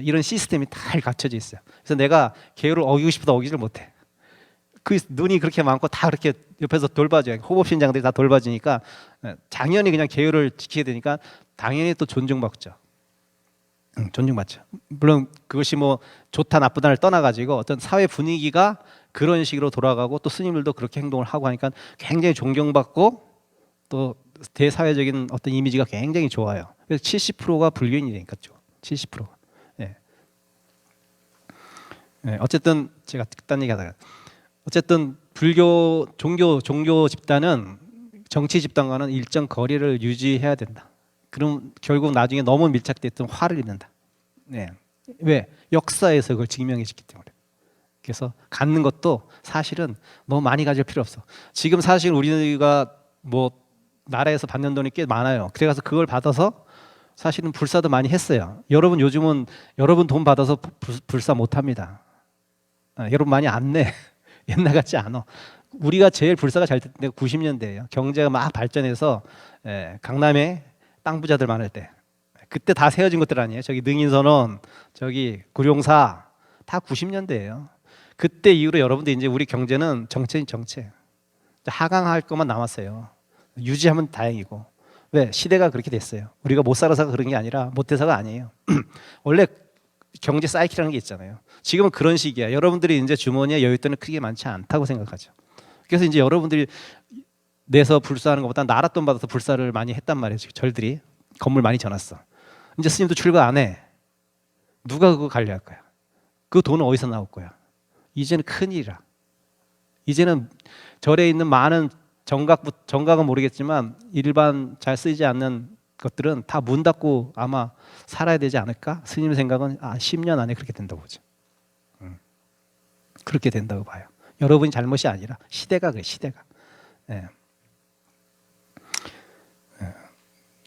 이런 시스템이 다 갖춰져 있어요. 그래서 내가 계율을 어기고 싶어도 어기질 못해. 그 눈이 그렇게 많고 다 그렇게 옆에서 돌봐줘요. 호법신장들이 다 돌봐주니까 당연히 그냥 계율을 지키게 되니까 당연히 또 존중받죠. 존중받죠. 물론 그것이 뭐 좋다 나쁘다를 떠나가지고 어떤 사회 분위기가 그런 식으로 돌아가고 또 스님들도 그렇게 행동을 하고 하니까 굉장히 존경받고 또 대사회적인 어떤 이미지가 굉장히 좋아요. 그래서 70%가 불교인이니까 70%가. 예. 예, 어쨌든 제가 딴 얘기하다가 어쨌든 불교 종교 집단은 정치 집단과는 일정 거리를 유지해야 된다. 그럼 결국 나중에 너무 밀착됐던 화를 입는다. 네. 왜? 역사에서 그걸 증명해줬기 때문에. 그래서 갖는 것도 사실은 너무 많이 가질 필요 없어. 지금 사실 우리가 뭐 나라에서 받는 돈이 꽤 많아요. 그래서 그걸 받아서 사실은 불사도 많이 했어요. 여러분 요즘은 여러분 돈 받아서 불사 못 합니다. 여러분 많이 안 내. 옛날 같지 않아. 우리가 제일 불사가 잘 됐던 때가 90년대예요. 경제가 막 발전해서 강남에 땅 부자들 많을 때. 그때 다 세워진 것들 아니에요. 저기 능인선원, 저기 구룡사 다 90년대예요. 그때 이후로 여러분들 이제 우리 경제는 정체. 하강할 것만 남았어요. 유지하면 다행이고. 왜? 시대가 그렇게 됐어요. 우리가 못 살아서 그런 게 아니라 못해서가 아니에요. 원래 경제 사이클이라는 게 있잖아요. 지금은 그런 시기야. 여러분들이 이제 주머니에 여윳돈이 크게 많지 않다고 생각하죠. 그래서 이제 여러분들이 내서 불사하는 것보다 나라 돈 받아서 불사를 많이 했단 말이에요. 절들이 건물 많이 져놨어. 이제 스님도 출가 안 해. 누가 그거 관리할 거야? 그 돈은 어디서 나올 거야? 이제는 큰일이라. 이제는 절에 있는 많은 정각은 모르겠지만 일반 잘 쓰이지 않는 것들은 다 문 닫고 아마 살아야 되지 않을까? 스님 생각은 10년 안에 그렇게 된다고 보죠. 그렇게 된다고 봐요. 여러분이 잘못이 아니라 시대가 그래. 시대가. 예.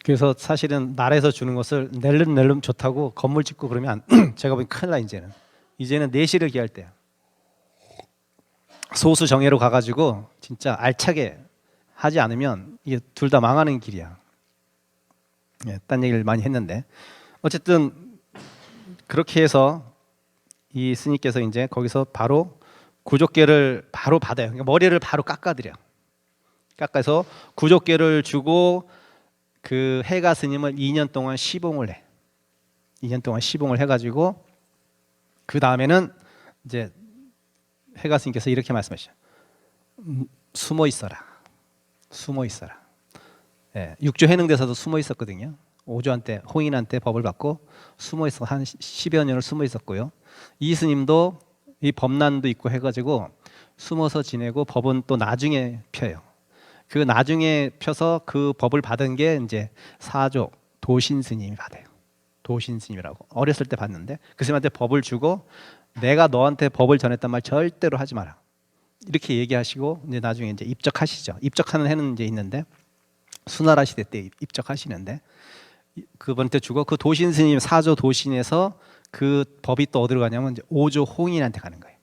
그래서 사실은 나라에서 주는 것을 낼름 좋다고 건물 짓고 그러면 제가 보기엔 큰일 나. 이제는 내실을 기할 때야. 소수 정예로 가가지고 진짜 알차게 하지 않으면 이게 둘 다 망하는 길이야. 예, 딴 얘기를 많이 했는데 어쨌든 그렇게 해서 이 스님께서 이제 거기서 바로 구족계를 바로 받아요. 그러니까 머리를 바로 깎아드려. 깎아서 구족계를 주고 그 해가 스님을 2년 동안 시봉을 해. 2년 동안 시봉을 해가지고 그 다음에는 이제 해가 스님께서 이렇게 말씀하시죠. 숨어 있어라. 숨어 있어라. 예, 6조 해능대사도 숨어 있었거든요. 5조한테 홍인한테 법을 받고 숨어 있어 한 10여 년을 숨어 있었고요. 이 스님도 이 법난도 있고 해가지고 숨어서 지내고 법은 또 나중에 펴요. 그 나중에 펴서 그 법을 받은 게 이제 4조 도신 스님이 받아요. 도신 스님이라고 어렸을 때 봤는데 그 스님한테 법을 주고 내가 너한테 법을 전했단 말 절대로 하지 마라. 이렇게 얘기하시고 이제 나중에 이제 입적하시죠. 입적하는 해는 이제 있는데 수나라 시대 때 입적하시는데 그분한테 주고 그 도신 스님 4조 도신에서 그 법이 또 어디로 가냐면 이제 5조 홍인한테 가는 거예요.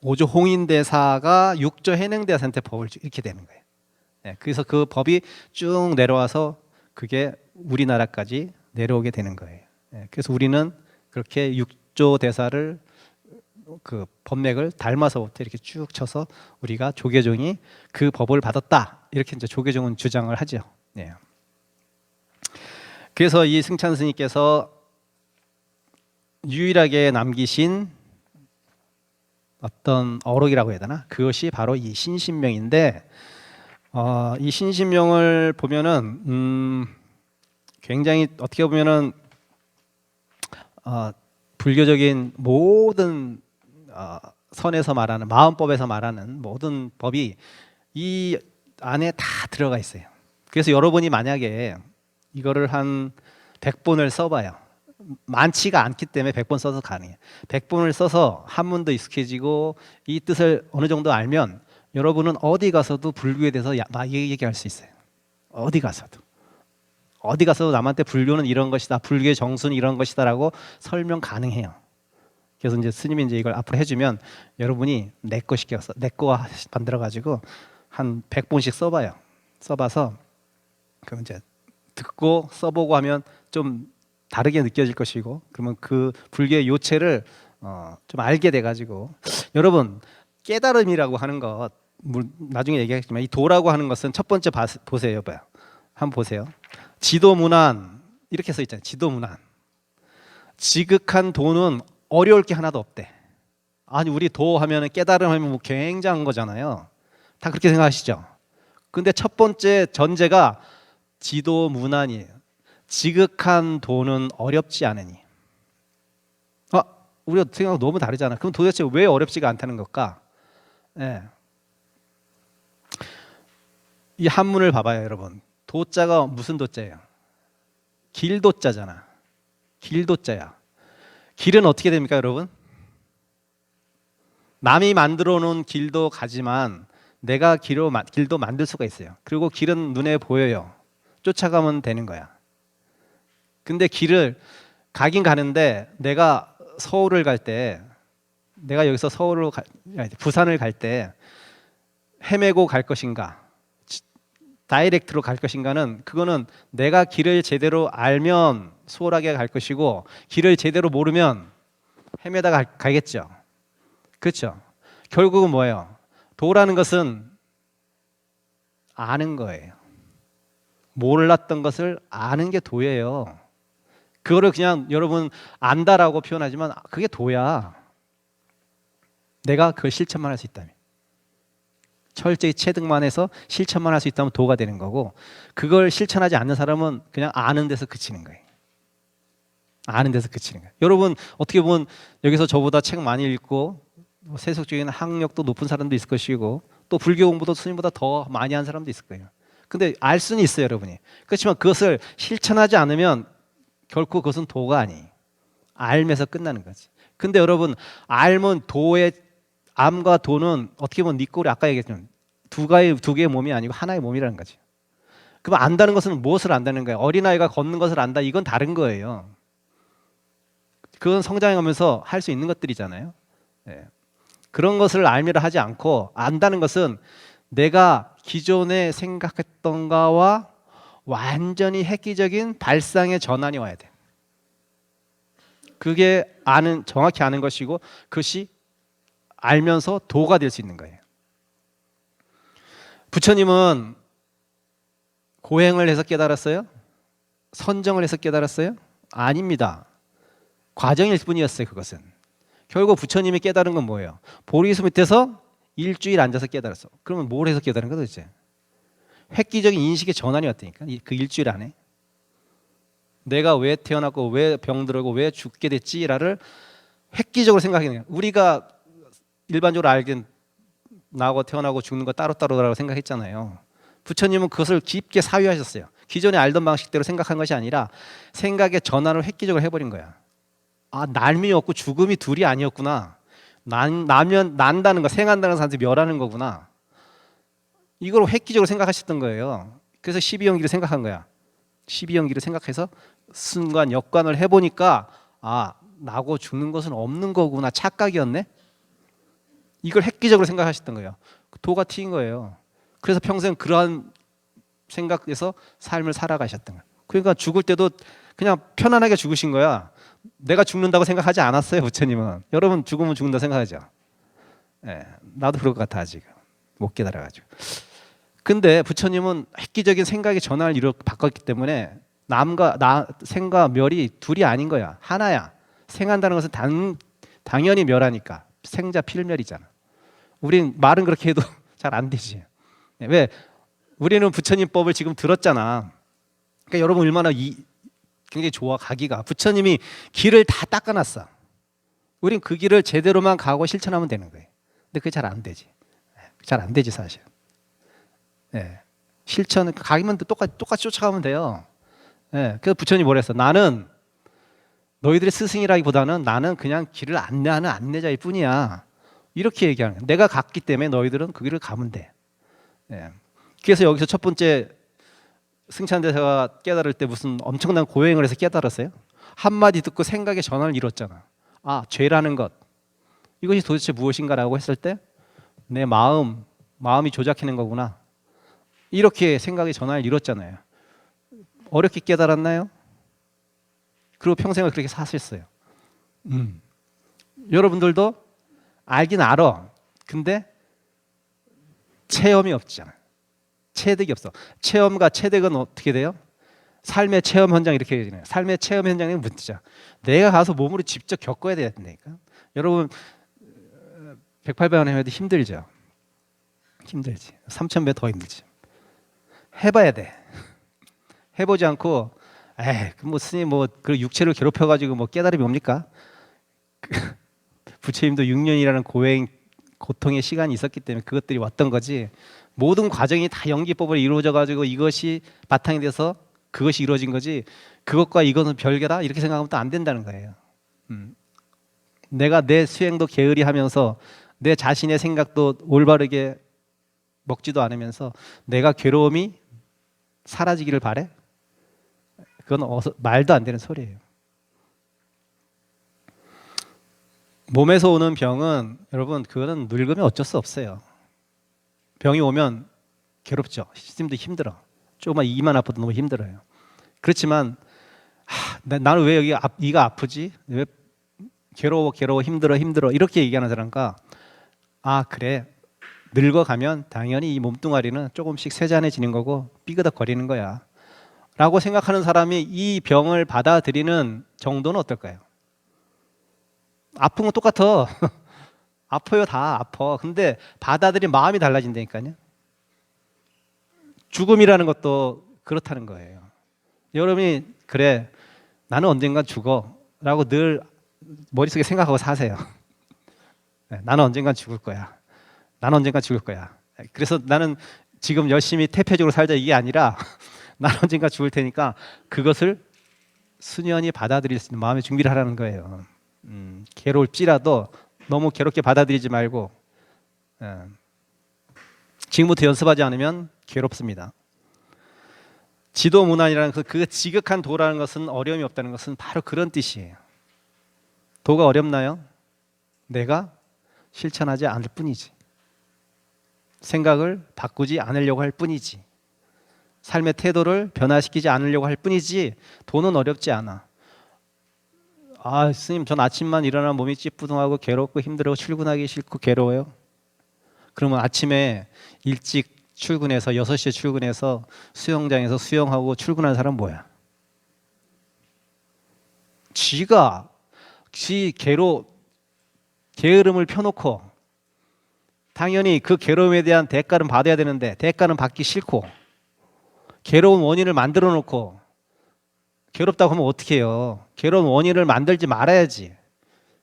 5조 홍인 대사가 6조 해능 대사한테 법을 이렇게 되는 거예요. 네, 그래서 그 법이 쭉 내려와서 그게 우리나라까지 내려오게 되는 거예요. 네, 그래서 우리는 그렇게 6조 대사를 그 법맥을 닮아서부터 이렇게 쭉 쳐서 우리가 조계종이 그 법을 받았다 이렇게 이제 조계종은 주장을 하죠. 네. 그래서 이 승찬 스님께서 유일하게 남기신 어떤 어록이라고 해야 되나? 그것이 바로 이 신신명인데 이 신신명을 보면은 굉장히 어떻게 보면은 불교적인 모든 선에서 말하는 마음법에서 말하는 모든 법이 이 안에 다 들어가 있어요. 그래서 여러분이 만약에 이거를 한 100번을 써봐요. 많지가 않기 때문에 100번 써서 가능해요. 100번을 써서 한문도 익숙해지고 이 뜻을 어느 정도 알면 여러분은 어디 가서도 불교에 대해서 얘기할 수 있어요. 어디 가서도 남한테 불교는 이런 것이다, 불교의 정수는 이런 것이다라고 설명 가능해요. 그래서 이제 스님이 이제 이걸 앞으로 해주면 여러분이 내 거 시켜서 내 거 만들어 가지고 한 100번씩 써봐요. 써봐서 그럼 이제 듣고 써보고 하면 좀 다르게 느껴질 것이고 그러면 그 불교의 요체를 좀 알게 돼가지고 여러분 깨달음이라고 하는 것 나중에 얘기하겠지만 이 도라고 하는 것은 첫 번째 보세요. 봐요. 한번 보세요. 지도문안 이렇게 써 있잖아요. 지도문안. 지극한 도는 어려울 게 하나도 없대. 아니 우리 도 하면은 깨달음 하면 뭐 굉장한 거잖아요. 다 그렇게 생각하시죠? 근데 첫 번째 전제가 지도문안이에요. 지극한 도는 어렵지 않으니. 우리가 생각하고 너무 다르잖아. 그럼 도대체 왜 어렵지가 않다는 걸까? 네. 이 한문을 봐봐요, 여러분. 도자가 무슨 도자예요? 길도자잖아. 길도자야. 길은 어떻게 됩니까, 여러분? 남이 만들어 놓은 길도 가지만 내가 길도 만들 수가 있어요. 그리고 길은 눈에 보여요. 쫓아가면 되는 거야. 근데 길을 가긴 가는데 내가 서울을 갈 때, 내가 여기서 부산을 갈 때 헤매고 갈 것인가, 다이렉트로 갈 것인가는 그거는 내가 길을 제대로 알면 수월하게 갈 것이고 길을 제대로 모르면 헤매다 가겠죠. 그렇죠? 결국은 뭐예요? 도라는 것은 아는 거예요. 몰랐던 것을 아는 게 도예요. 그거를 그냥 여러분 안다라고 표현하지만 그게 도야. 내가 그걸 실천만 할 수 있다면, 철저히 체득만 해서 실천만 할 수 있다면 도가 되는 거고, 그걸 실천하지 않는 사람은 그냥 아는 데서 그치는 거예요. 아는 데서 그치는 거예요. 여러분 어떻게 보면 여기서 저보다 책 많이 읽고 세속적인 학력도 높은 사람도 있을 것이고 또 불교 공부도 스님보다 더 많이 한 사람도 있을 거예요. 근데 알 수는 있어요, 여러분이. 그렇지만 그것을 실천하지 않으면 결코 그것은 도가 아니에요. 알면서 끝나는 거지. 근데 여러분 알면 도의 암과 도는 어떻게 보면 니꼬리 아까 얘기했지만 두 개의 몸이 아니고 하나의 몸이라는 거죠. 그럼 안다는 것은 무엇을 안다는 거예요? 어린아이가 걷는 것을 안다. 이건 다른 거예요. 그건 성장하면서 할 수 있는 것들이잖아요. 예. 그런 것을 알미를 하지 않고 안다는 것은 내가 기존에 생각했던 거와 완전히 획기적인 발상의 전환이 와야 돼. 그게 정확히 아는 것이고 그것이 알면서 도가 될 수 있는 거예요. 부처님은 고행을 해서 깨달았어요? 선정을 해서 깨달았어요? 아닙니다. 과정일 뿐이었어요. 그것은. 결국 부처님이 깨달은 건 뭐예요? 보리수 밑에서 일주일 앉아서 깨달았어. 그러면 뭘 해서 깨달은 거야 도대체? 획기적인 인식의 전환이 왔다니까. 그 일주일 안에. 내가 왜 태어났고 왜 병들고 왜 죽게 됐지라를 획기적으로 생각해요. 우리가 일반적으로 알긴 나고 태어나고 죽는 거 따로따로라고 생각했잖아요. 부처님은 그것을 깊게 사유하셨어요. 기존에 알던 방식대로 생각한 것이 아니라 생각의 전환을 획기적으로 해버린 거야. 아, 날미 없고 죽음이 둘이 아니었구나. 난다는 거, 생한다는 사람한테 멸하는 거구나. 이걸 획기적으로 생각하셨던 거예요. 그래서 12연기를 생각한 거야. 12연기를 생각해서 순간 역관을 해보니까 아, 나고 죽는 것은 없는 거구나. 착각이었네. 이걸 획기적으로 생각하셨던 거예요. 도가 튀인 거예요. 그래서 평생 그러한 생각에서 삶을 살아가셨던 거예요. 그러니까 죽을 때도 그냥 편안하게 죽으신 거야. 내가 죽는다고 생각하지 않았어요. 부처님은. 여러분 죽으면 죽는다 생각하죠. 예, 나도 그럴 것 같아 아직 못 깨달아가지고. 근데 부처님은 획기적인 생각의 전환을 바꿨기 때문에 생과 멸이 둘이 아닌 거야. 하나야. 생한다는 것은 당연히 멸하니까. 생자 필멸이잖아. 우린 말은 그렇게 해도 잘 안 되지. 왜? 우리는 부처님 법을 지금 들었잖아. 그러니까 여러분 얼마나 굉장히 좋아 가기가. 부처님이 길을 다 닦아놨어. 우린 그 길을 제대로만 가고 실천하면 되는 거예요. 근데 그게 잘 안 되지. 잘 안 되지 사실. 예. 실천 가기만 똑같이 쫓아가면 돼요. 예. 그래서 부처님이 뭐랬어? 나는 너희들의 스승이라기보다는 나는 그냥 길을 안내하는 안내자일 뿐이야. 이렇게 얘기하는 거야. 내가 갔기 때문에 너희들은 그 길을 가면 돼. 예. 그래서 여기서 첫 번째 승찬대사가 깨달을 때 무슨 엄청난 고행을 해서 깨달았어요? 한마디 듣고 생각의 전환을 이뤘잖아. 아, 죄라는 것. 이것이 도대체 무엇인가라고 했을 때 내 마음이 조작해낸 거구나. 이렇게 생각의 전환을 이뤘잖아요. 어렵게 깨달았나요? 그리고 평생을 그렇게 사셨어요. 여러분들도 알긴 알아. 근데 체험이 없잖아. 체득이 없어. 체험과 체득은 어떻게 돼요? 삶의 체험 현장 이렇게 얘기해요. 삶의 체험 현장이 무슨 뜻이야? 내가 가서 몸으로 직접 겪어야 된다니까. 여러분 108배 해도 힘들죠. 힘들지. 3000배 더 힘들지. 해봐야 돼. 해보지 않고 에이 뭐 스님 그 육체를 괴롭혀가지고 뭐 깨달음이 옵니까? 부처님도 6년이라는 고통의 시간이 있었기 때문에 그것들이 왔던 거지. 모든 과정이 다 연기법으로 이루어져 가지고 이것이 바탕이 돼서 그것이 이루어진 거지. 그것과 이것은 별개다 이렇게 생각하면 또 안 된다는 거예요. 내가 내 수행도 게으리 하면서 내 자신의 생각도 올바르게 먹지도 않으면서 내가 괴로움이 사라지기를 바래? 그건 말도 안 되는 소리예요. 몸에서 오는 병은 여러분 그거는 늙으면 어쩔 수 없어요. 병이 오면 괴롭죠. 스님도 힘들어. 조금만 이만 아파도 너무 힘들어요. 그렇지만 나는 왜 여기 이가 아프지? 왜 괴로워 힘들어 이렇게 얘기하는 사람과 아 그래 늙어가면 당연히 이 몸뚱아리는 조금씩 쇠잔해지는 거고 삐그덕거리는 거야 라고 생각하는 사람이 이 병을 받아들이는 정도는 어떨까요? 아픈 건 똑같아. 아파요. 다 아파. 근데 받아들인 마음이 달라진다니까요. 죽음이라는 것도 그렇다는 거예요. 여러분이 그래 나는 언젠간 죽어 라고 늘 머릿속에 생각하고 사세요. 나는 언젠간 죽을 거야. 나는 언젠간 죽을 거야. 그래서 나는 지금 열심히 태폐적으로 살자 이게 아니라 나는 언젠가 죽을 테니까 그것을 순연히 받아들일 수 있는 마음의 준비를 하라는 거예요. 괴로울지라도 너무 괴롭게 받아들이지 말고 지금부터 연습하지 않으면 괴롭습니다. 지도문안이라는 그 지극한 도라는 것은 어려움이 없다는 것은 바로 그런 뜻이에요. 도가 어렵나요? 내가 실천하지 않을 뿐이지. 생각을 바꾸지 않으려고 할 뿐이지. 삶의 태도를 변화시키지 않으려고 할 뿐이지 도는 어렵지 않아. 아, 스님, 전 아침만 일어나면 몸이 찌뿌둥하고 괴롭고 힘들고 출근하기 싫고 괴로워요. 그러면 아침에 일찍 출근해서 6시에 출근해서 수영장에서 수영하고 출근하는 사람 뭐야? 지가 게으름을 펴놓고 당연히 그 괴로움에 대한 대가는 받아야 되는데 대가는 받기 싫고 괴로운 원인을 만들어 놓고 괴롭다고 하면 어떻게 해요? 괴로운 원인을 만들지 말아야지.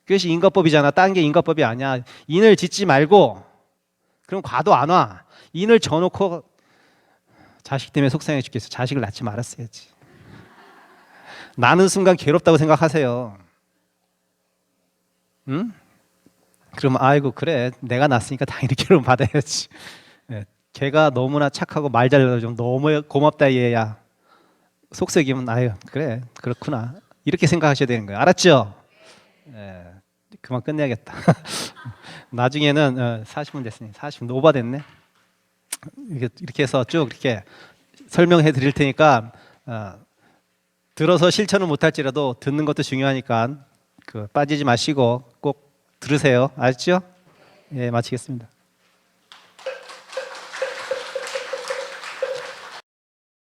그것이 인과법이잖아. 딴 게 인과법이 아니야. 인을 짓지 말고 그럼 과도 안 와. 인을 져놓고 자식 때문에 속상해 죽겠어. 자식을 낳지 말았어야지. 나는 순간 괴롭다고 생각하세요. 응? 그러면 아이고 그래 내가 낳았으니까 당연히 괴로움 받아야지. 예, 걔가 너무나 착하고 말 잘해서 좀 너무 고맙다 얘야. 속썩이면 아유 그래 그렇구나 이렇게 생각하셔야 되는 거예요. 알았죠? 예, 그만 끝내야겠다. 나중에는 40분 됐으니 40분 오버됐네. 이렇게 해서 쭉 이렇게 설명해 드릴 테니까 들어서 실천을 못할지라도 듣는 것도 중요하니까 빠지지 마시고 꼭 들으세요. 알았죠? 예, 마치겠습니다.